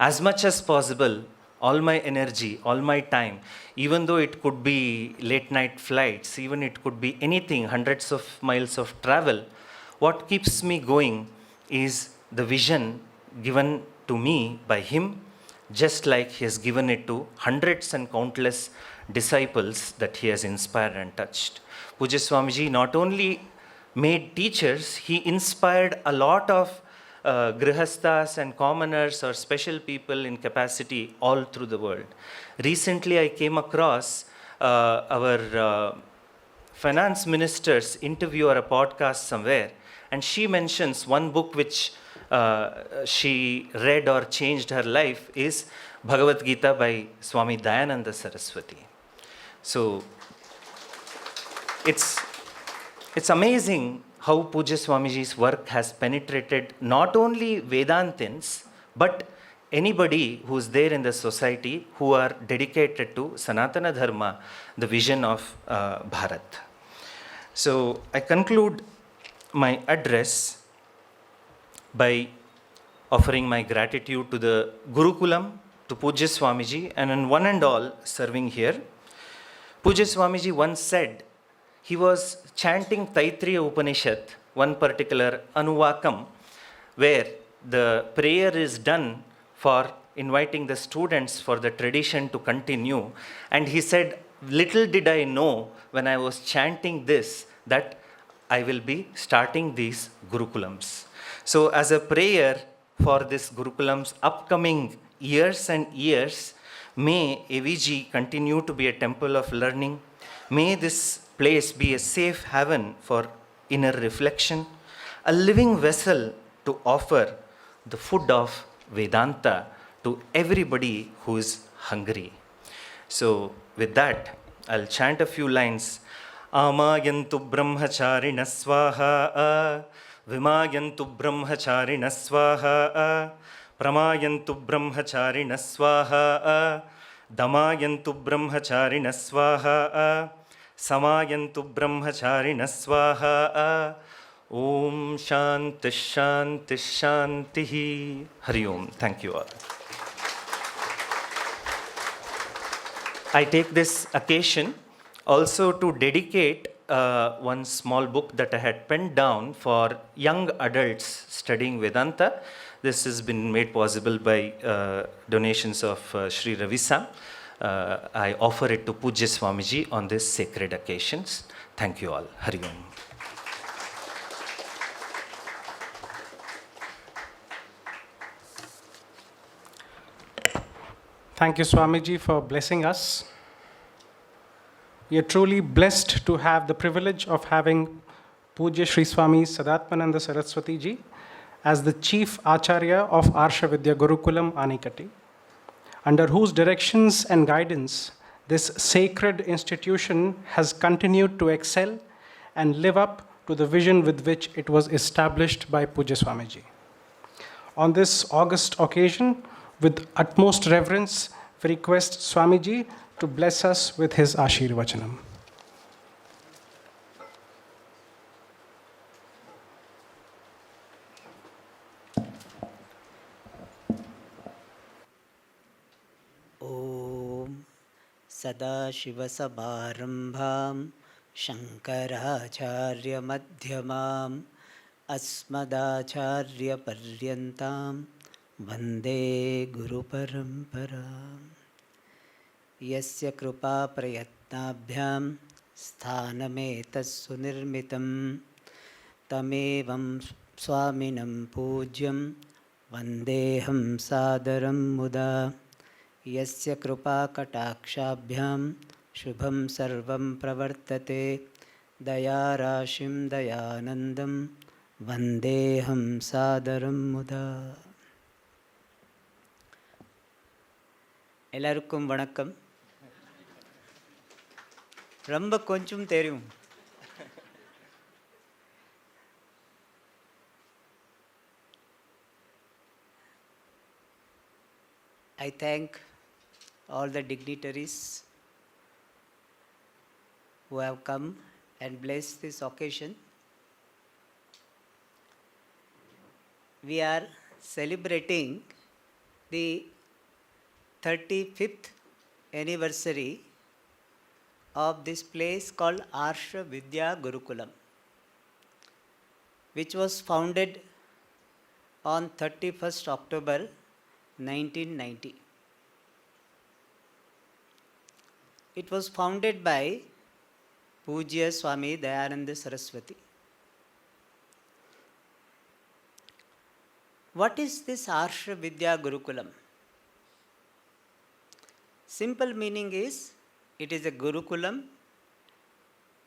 As much as possible, all my energy, all my time, even though it could be late night flights, even it could be anything, hundreds of miles of travel, what keeps me going is the vision given to me by him, just like he has given it to hundreds and countless disciples that he has inspired and touched. Pujya Swamiji not only made teachers, he inspired a lot of grihasthas and commoners or special people in capacity all through the world. Recently, I came across our finance minister's interview or a podcast somewhere, and she mentions one book which she read or changed her life is Bhagavad Gita by Swami Dayananda Saraswati. So it's amazing how Pujya Swamiji's work has penetrated not only Vedantins, but anybody who's there in the society who are dedicated to Sanatana Dharma, the vision of Bharat. So I conclude my address by offering my gratitude to the Gurukulam, to Pujya Swamiji, and in one and all serving here. Pujya Swamiji once said, he was chanting Taittiriya Upanishad, one particular Anuvakam, where the prayer is done for inviting the students for the tradition to continue. And he said, little did I know when I was chanting this, that I will be starting these Gurukulams. So as a prayer for this Gurukulams upcoming years and years, may AVG continue to be a temple of learning. May this place be a safe haven for inner reflection, a living vessel to offer the food of Vedanta to everybody who is hungry. So, with that, I'll chant a few lines. Amayantu brahmacharina swaha, vimayantu brahmacharina swaha, pramayantu brahmacharina swaha, damayantu brahmacharina swaha, samayantu brahmacharina swaha. Om Shanti Shanti Shanti. Hari Om. Thank you all. I take this occasion also to dedicate one small book that I had penned down for young adults studying Vedanta. This has been made possible by donations of Sri Ravi Sam. I offer it to Pujya Swamiji on this sacred occasions. Thank you all. Hari Om. Thank you, Swamiji, for blessing us. We are truly blessed to have the privilege of having Pujya Sri Swami Sadatmananda Saraswati Ji as the Chief Acharya of Arsha Vidya Gurukulam, Anikatti, under whose directions and guidance this sacred institution has continued to excel and live up to the vision with which it was established by Pujya Swamiji. On this august occasion, with utmost reverence, we request Swamiji to bless us with his Ashirvachanam. ॐ सदाशिवसमारम्भां शङ्कराचार्यमध्यमाम् अस्मदाचार्यपर्यन्तां वन्दे गुरुपरम्पराम् यस्य कृपाप्रयत्नाभ्यां स्थानमेतत्सुनिर्मितं तमेवं स्वामिनं पूज्यं वन्देऽहं सादरं मुदा यस्य कृपाकटाक्षाभ्यां शुभं सर्वं प्रवर्तते दयाराशिं दयानन्दं वन्देऽहं सादरं मुदा. எல்லாருக்கும் வணக்கம். ரொம்ப கொஞ்சம் தெரியும். I thank all the dignitaries who have come and blessed this occasion. We are celebrating the 35th anniversary of this place called Arsha Vidya Gurukulam, which was founded on 31st October 1990. It was founded by Pujya Swami Dayananda Saraswati. What is this Arsha Vidya Gurukulam? Simple meaning is, it is a Gurukulam,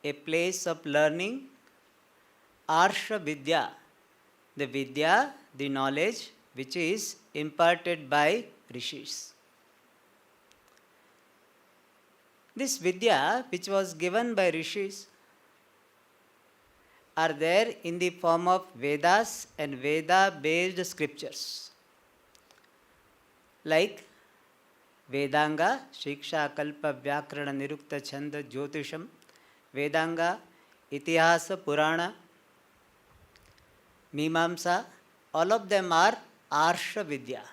a place of learning. Arsha Vidya, the Vidya, the knowledge which is imparted by Rishis. This Vidya which was given by Rishis are there in the form of Vedas and Veda-based scriptures like Vedanga, Shiksha, Kalpa, Vyakarana, Nirukta, Chanda, Jyotisham, Vedanga, Itihasa, Purana, Mimamsa, all of them are Arsha Vidya.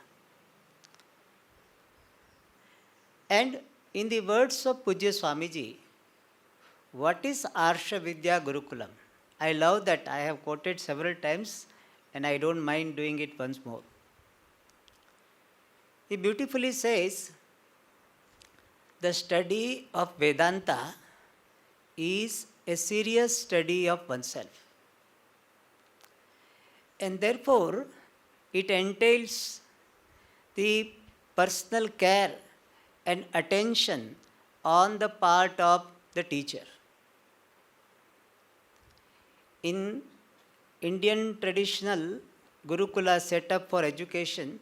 And in the words of Pujya Swamiji, what is Arsha Vidya Gurukulam? I love that. I have quoted several times and I don't mind doing it once more. He beautifully says, the study of Vedanta is a serious study of oneself. And therefore, it entails the personal care and attention on the part of the teacher. In Indian traditional Gurukula setup for education,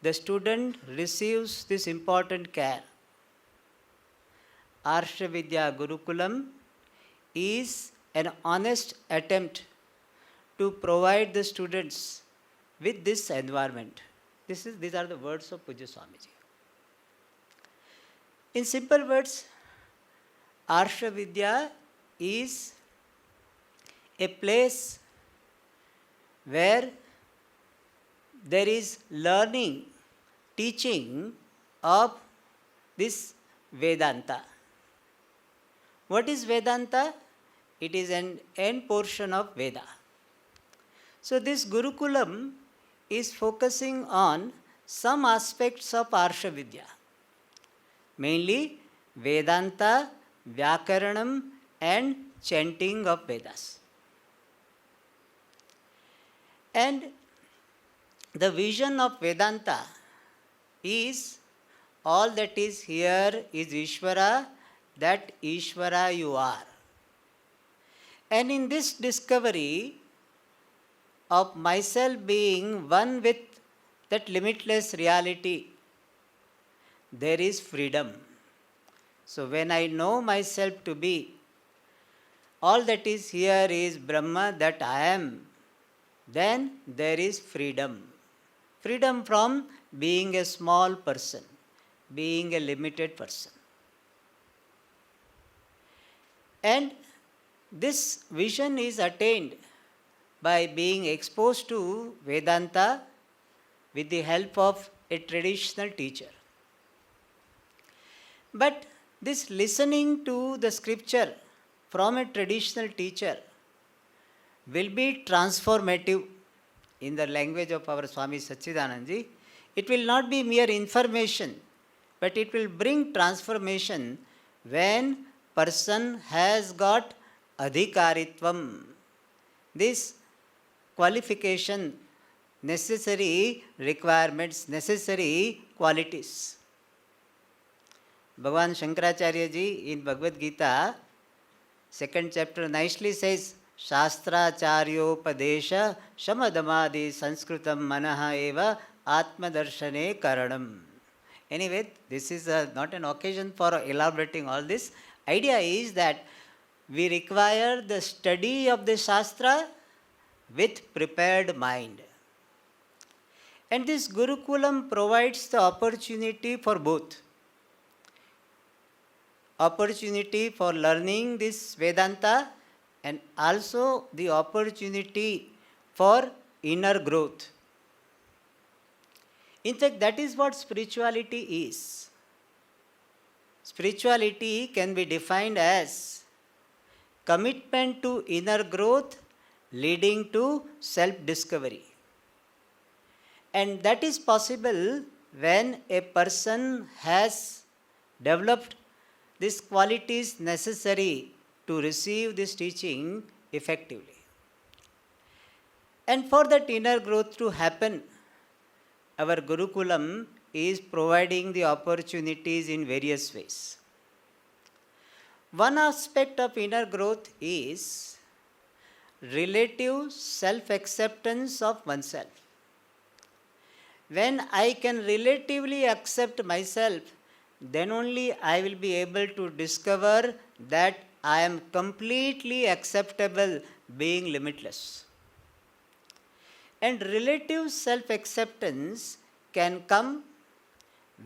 the student receives this important care. Arsha Vidya Gurukulam is an honest attempt to provide the students with this environment. These are the words of Pujya Swamiji. In simple words, Arsha Vidya is a place where there is learning, teaching of this Vedanta. What is Vedanta? It is an end portion of Veda. So this Gurukulam is focusing on some aspects of Arsha Vidya, mainly Vedanta, Vyakaranam and chanting of Vedas. And the vision of Vedanta is all that is here is Ishvara, that Ishvara you are. And in this discovery of myself being one with that limitless reality, there is freedom. So when I know myself to be all that is here is Brahma, that I am, then there is freedom. Freedom from being a small person, being a limited person. And this vision is attained by being exposed to Vedanta with the help of a traditional teacher. But this listening to the scripture from a traditional teacher will be transformative. In the language of our Swami Satchidanand, it will not be mere information, but it will bring transformation when person has got adhikaritvam, this qualification, necessary requirements, necessary qualities. Bhagavan Shankaracharya ji in Bhagavad Gita, 2nd chapter, nicely says, Shastracharyopadesha shamadamadi sanskritam manaha eva atmadarshane karanam. Anyway, this is not an occasion for elaborating all this. Idea is that we require the study of the Shastra with prepared mind. And this Gurukulam provides the opportunity for both. Opportunity for learning this Vedanta and also the opportunity for inner growth. In fact, that is what spirituality is. Spirituality can be defined as commitment to inner growth leading to self-discovery. And that is possible when a person has developed these qualities necessary to receive this teaching effectively. And for that inner growth to happen, our Gurukulam is providing the opportunities in various ways. One aspect of inner growth is relative self-acceptance of oneself. When I can relatively accept myself, then only I will be able to discover that I am completely acceptable, being limitless. And relative self-acceptance can come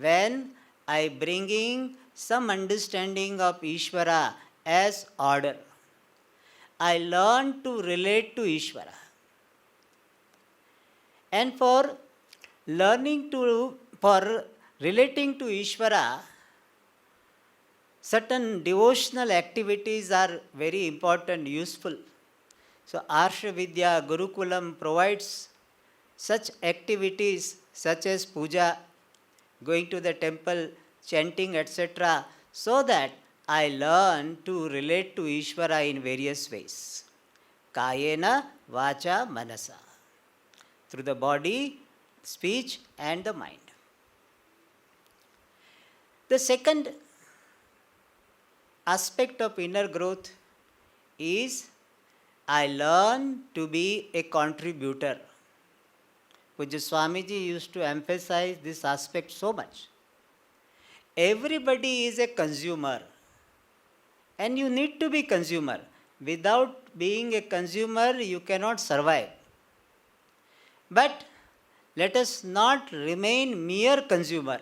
when I bring in some understanding of Ishvara as order. I learn to relate to Ishvara. And for relating to Ishvara, certain devotional activities are very important, useful. So Arsha Vidya Gurukulam provides such activities such as puja, going to the temple, chanting, etc., so that I learn to relate to Ishvara in various ways. Kayena, Vacha, Manasa. Through the body, speech and the mind. The second aspect of inner growth is I learn to be a contributor. Pujya Swamiji used to emphasize this aspect so much. Everybody is a consumer, and you need to be consumer. Without being a consumer, you cannot survive. But let us not remain mere consumer.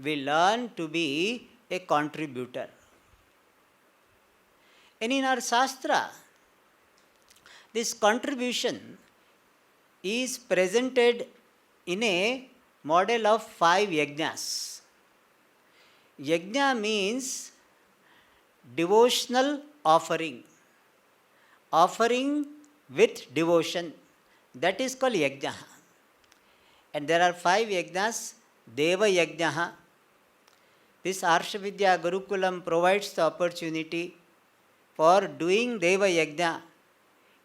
We learn to be a contributor. And in our Shastra, this contribution is presented in a model of 5 yajnas. Yajna means devotional offering. Offering with devotion. That is called yajna. And there are 5 yajnas. Deva yajna. This Arshavidya Gurukulam provides the opportunity for doing Deva yajna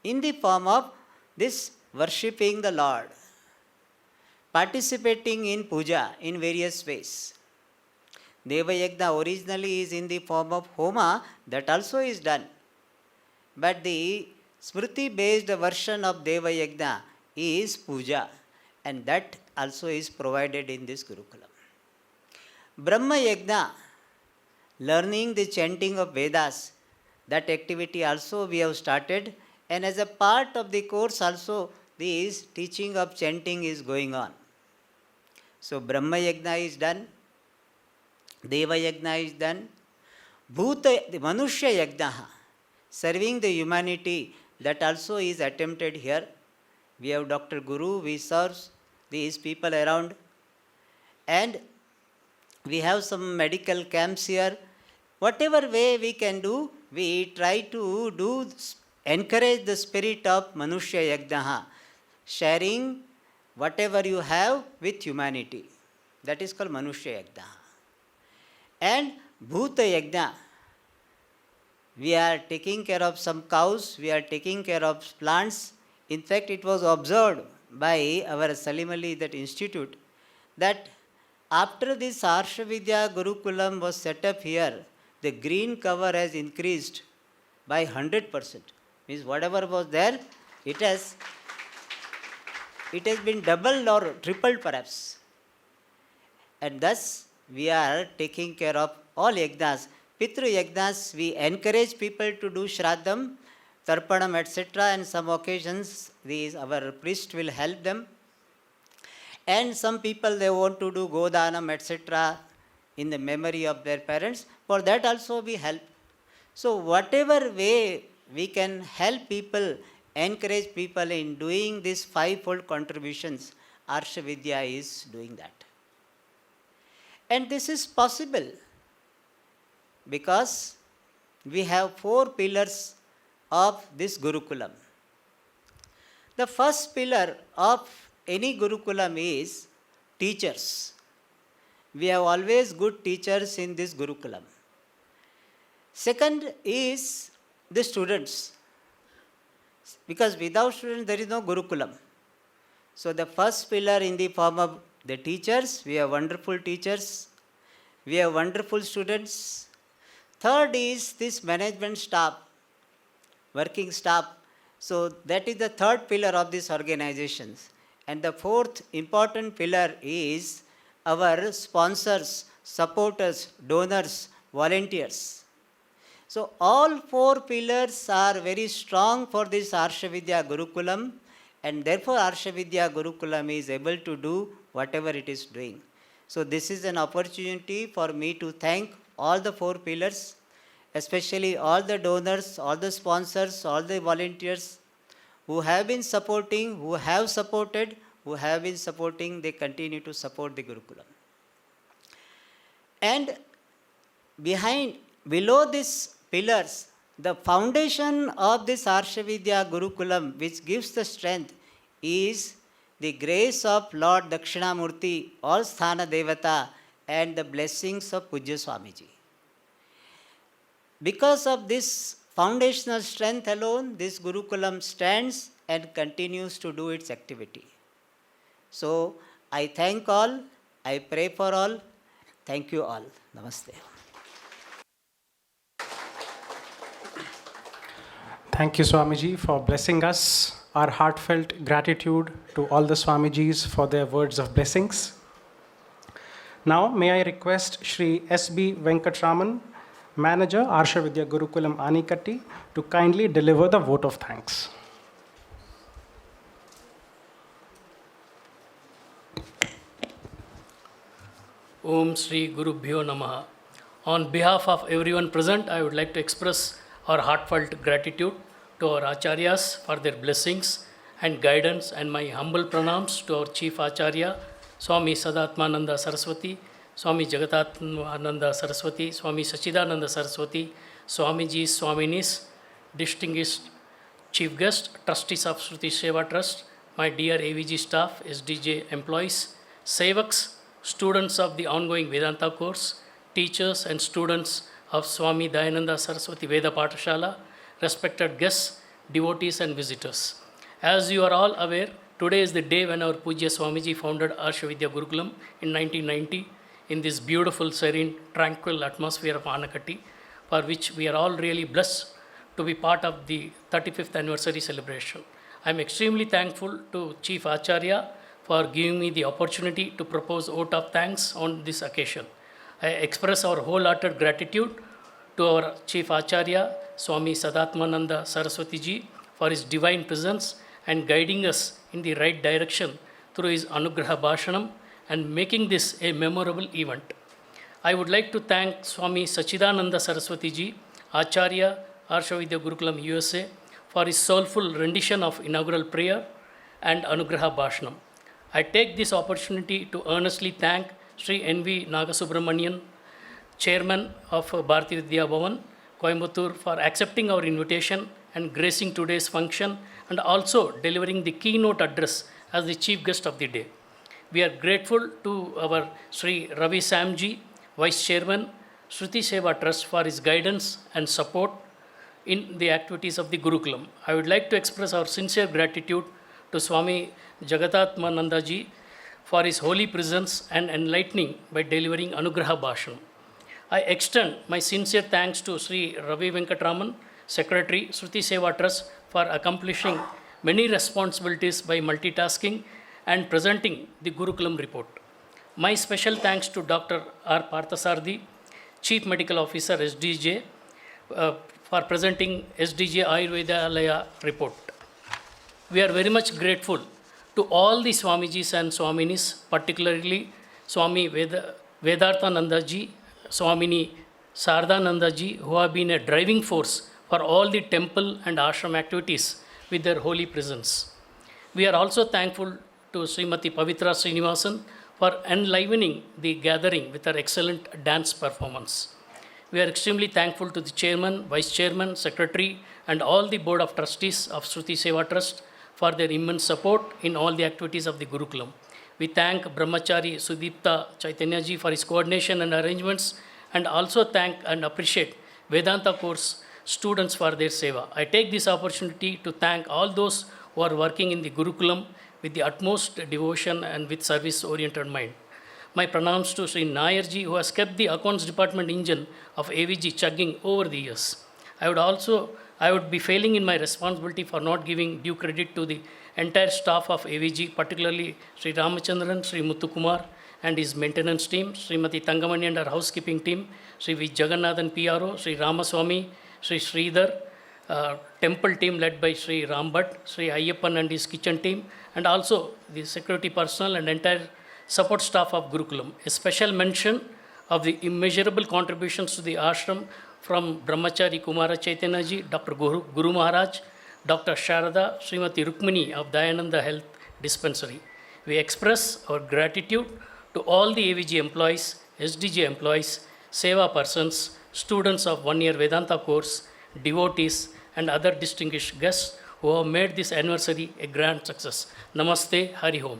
in the form of this worshipping the Lord, participating in puja in various ways. Deva yajna originally is in the form of homa, that also is done. But the Smriti based version of Deva yajna is puja, and that also is provided in this Gurukulam. Brahma yajna, learning the chanting of Vedas, that activity also we have started, and as a part of the course also this teaching of chanting is going on. So Brahma yajna is done, Deva yajna is done, Bhuta, the Manushya yajna, serving the humanity, that also is attempted here. We have Dr. Guru, we serve these people around, and we have some medical camps here. Whatever way we can do, we try to do, encourage the spirit of Manushya yajna, sharing whatever you have with humanity. That is called Manushya yajna. And Bhuta yajna, we are taking care of some cows, we are taking care of plants. In fact, it was observed by our Salim Ali, that institute, that after this Arshavidya Gurukulam was set up here, the green cover has increased by 100%. Means whatever was there, it has been doubled or tripled perhaps. And thus, we are taking care of all yajnas. Pitru yajnas, we encourage people to do Shraddham, Tarpanam, etc. And some occasions, our priest will help them. And some people, they want to do Godanam, etc. in the memory of their parents. For that also we help. So whatever way we can help people, encourage people in doing these 5-fold contributions, Arshavidya is doing that. And this is possible because we have 4 pillars of this Gurukulam. The first pillar of any Gurukulam is teachers. We have always good teachers in this Gurukulam. Second is the students, because without students there is no Gurukulam. So the first pillar in the form of the teachers, we have wonderful teachers, we have wonderful students. Third is this management staff, working staff. So that is the third pillar of these organizations. And the fourth important pillar is our sponsors, supporters, donors, volunteers. So all 4 pillars are very strong for this Arshavidya Gurukulam, and therefore Arshavidya Gurukulam is able to do whatever it is doing. So this is an opportunity for me to thank all the 4 pillars, especially all the donors, all the sponsors, all the volunteers who have been supporting, who have supported, who have been supporting, they continue to support the Gurukulam. And below these pillars, the foundation of this Arshavidya Gurukulam, which gives the strength, is the grace of Lord Dakshinamurti, all Sthana Devata, and the blessings of Pujya Swamiji. Because of this foundational strength alone, this Gurukulam stands and continues to do its activity. So, I thank all, I pray for all. Thank you all. Namaste. Thank you, Swamiji, for blessing us. Our heartfelt gratitude to all the Swamijis for their words of blessings. Now, may I request Shri S.B. Venkatraman, Manager, Arsha Vidya Gurukulam Anikatti, to kindly deliver the vote of thanks. Om Sri Guru Bhyo Namaha. On behalf of everyone present, I would like to express our heartfelt gratitude to our Acharyas for their blessings and guidance, and my humble pranams to our Chief Acharya, Swami Sadatmananda Saraswati, Swami Jagatatmananda Saraswati, Swami Sachidananda Saraswati, Swamiji, Swaminis, distinguished Chief Guest, Trustees of Shruti Seva Trust, my dear AVG staff, SDJ employees, Sevaks, students of the ongoing Vedanta course, teachers and students of Swami Dayananda Saraswati Veda Pathashala, respected guests, devotees and visitors. As you are all aware, today is the day when our Pujya Swamiji founded Arsha Vidya Gurukulam in 1990 in this beautiful, serene, tranquil atmosphere of Anakatti, for which we are all really blessed to be part of the 35th anniversary celebration. I am extremely thankful to Chief Acharya for giving me the opportunity to propose vote of thanks on this occasion. I express our wholehearted gratitude to our Chief Acharya, Swami Sadatmananda Saraswati Ji, for his divine presence and guiding us in the right direction through his Anugraha Bhashanam and making this a memorable event. I would like to thank Swami Sachidananda Saraswati Ji, Acharya, Arsha Vidya Gurukulam USA, for his soulful rendition of inaugural prayer and Anugraha Bhashanam. I take this opportunity to earnestly thank Sri N.V. Nagasubramanian, Chairman of Bharati Vidya Bhavan, Coimbatore, for accepting our invitation and gracing today's function and also delivering the keynote address as the chief guest of the day. We are grateful to our Sri Ravi Samji, Vice Chairman, Shruti Seva Trust, for his guidance and support in the activities of the Gurukulam. I would like to express our sincere gratitude to Swami Jagatatmananda Ji for his holy presence and enlightening by delivering Anugraha Bhashanam. I extend my sincere thanks to Sri Ravi Venkatraman, Secretary, Shruti Seva Trust, for accomplishing many responsibilities by multitasking and presenting the Gurukulam report. My special thanks to Dr. R. Parthasarthi, Chief Medical Officer, SDJ, for presenting SDJ Ayurveda report. We are very much grateful to all the Swamijis and Swaminis, particularly Swami Vedarthananda Ji, Swamini Sardananda Ji, who have been a driving force for all the temple and ashram activities with their holy presence. We are also thankful to Srimati Pavitra Srinivasan for enlivening the gathering with her excellent dance performance. We are extremely thankful to the Chairman, Vice Chairman, Secretary, and all the Board of Trustees of Shruti Seva Trust for their immense support in all the activities of the Gurukulam. We thank Brahmachari Sudipta Chaitanya Ji for his coordination and arrangements, and also thank and appreciate Vedanta course students for their seva. I take this opportunity to thank all those who are working in the Gurukulam with the utmost devotion and with service-oriented mind. My pranams to Sri Nair Ji, who has kept the accounts department engine of AVG chugging over the years. I would be failing in my responsibility for not giving due credit to the entire staff of AVG, particularly Sri Ramachandran, Sri Muthukumar and his maintenance team, Srimati Tangamani and her housekeeping team, Sri V. Jagannathan PRO, Sri Ramaswamy, Sri Sridhar, temple team led by Sri Rambhat, Sri Ayyappan and his kitchen team, and also the security personnel and entire support staff of Gurukulam. A special mention of the immeasurable contributions to the ashram from Brahmachari Kumara Chaitanya Ji, Dr. Guru Maharaj, Dr. Sharada, Srimati Rukmini of Dayananda Health Dispensary. We express our gratitude to all the AVG employees, SDG employees, Seva persons, students of one-year Vedanta course, devotees, and other distinguished guests who have made this anniversary a grand success. Namaste, Hari Om.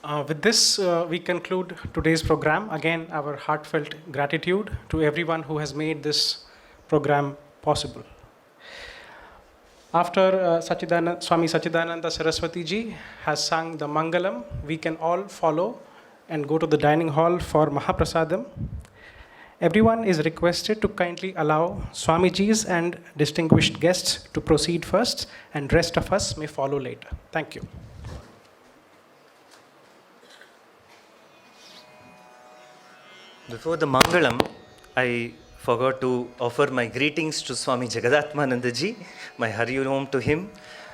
With this, we conclude today's program. Again, our heartfelt gratitude to everyone who has made this program possible. After Swami Sachidananda Saraswati ji has sung the Mangalam, we can all follow and go to the dining hall for Mahaprasadam. Everyone is requested to kindly allow Swamijis and distinguished guests to proceed first, and rest of us may follow later. Thank you. Before the Mangalam, I forgot to offer my greetings to Swami Jagadatmanandaji, my Hari Om to him,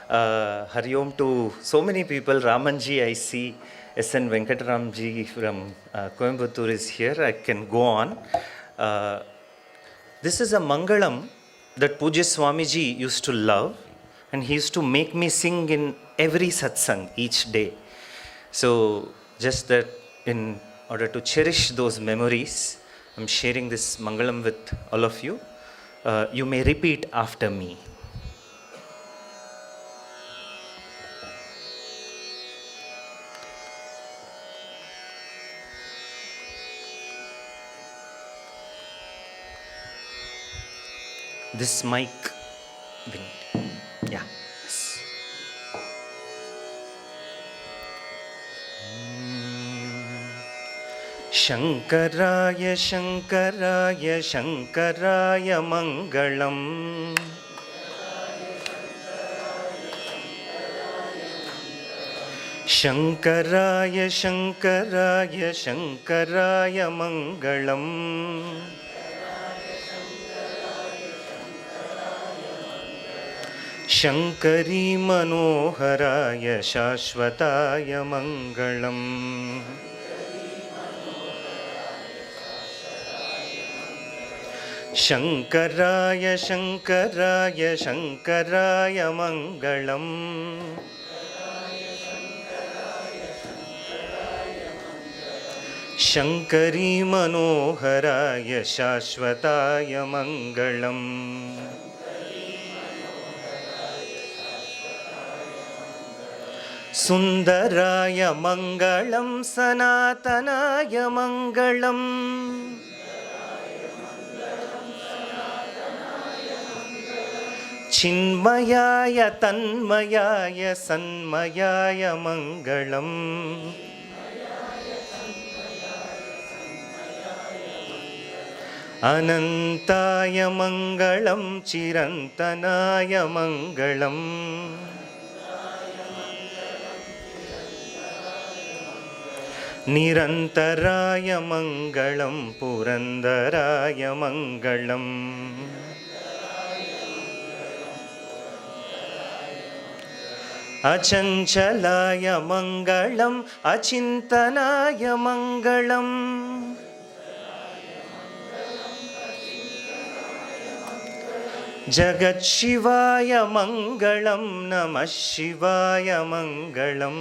Hari Om to so many people. Ramanji, I see, S.N. Venkataramji from Coimbatore is here. I can go on. This is a Mangalam that Pujya Swamiji used to love, and he used to make me sing in every satsang each day. So just that in order to cherish those memories, I'm sharing this Mangalam with all of you. You may repeat after me. This mic, yeah. Shankaraya Shankaraya Shankaraya Mangalam. Shankaraya Shankaraya Shankaraya Mangalam. Shankari Manoharaya Shashvataya Mangalam. Shankaraya Shankaraya Shankaraya Mangalam. Shankari Manoharaya Shashvataya Mangalam. Sundaraya Mangalam Sanatanaya Mangalam. Chinmayaya Tanmayaya Sanmayaya Mangalam. Anantaya Mangalam Chirantanaya Mangalam. Nirantaraya Mangalam Purandaraya Mangalam. Achanchalaya Mangalam Achintanaya Mangalam. Jagat Shivaya Mangalam Namah Shivaya Mangalam.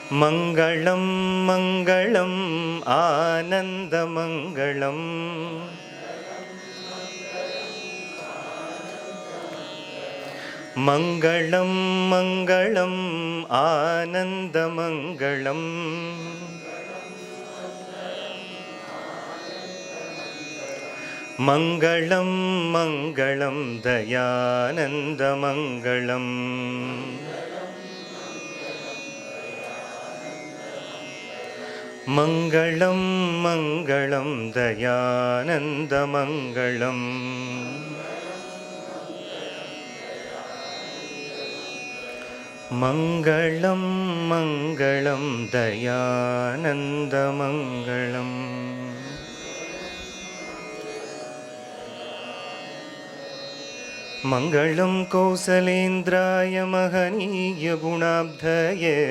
Mangalam Mangalam Ananda Mangalam. Mangalam Mangalam Ananda Mangalam. Mangalam Mangalam Dayananda Mangalam. Mangalam Mangalam Dayananda Mangalam. Mangalam Mangalam Dayananda Mangalam. Mangalam Kausalendraya Mahaniya Gunabdhaye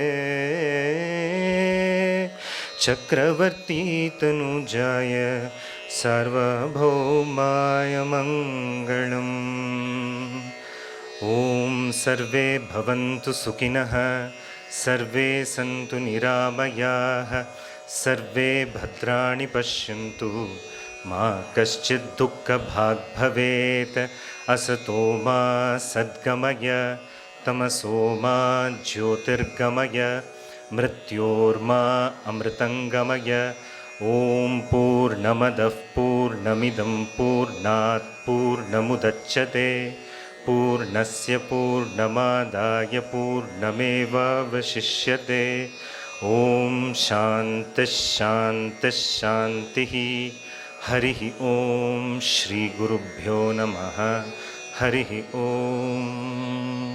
Chakravarti Tanujaya Sarvabhaumaya Mangalam. Om Sarve Bhavantu Sukhinah Sarve Santu Niramayah Sarve Bhadrani Pashyantu Ma Kaschid Dukkha Bhag Bhavet असतो मा सद्गमय तमसो मा ज्योतिर्गमय मृत्योर्मा अमृतङ्गमय ॐ पूर्णमदः पूर्णमिदं पूर्णात् पूर्णमुदच्यते पूर्णस्य पूर्णमादाय पूर्णमेवावशिष्यते ॐ शान्तिः हरिः ॐ श्रीगुरुभ्यो नमः हरिः ॐ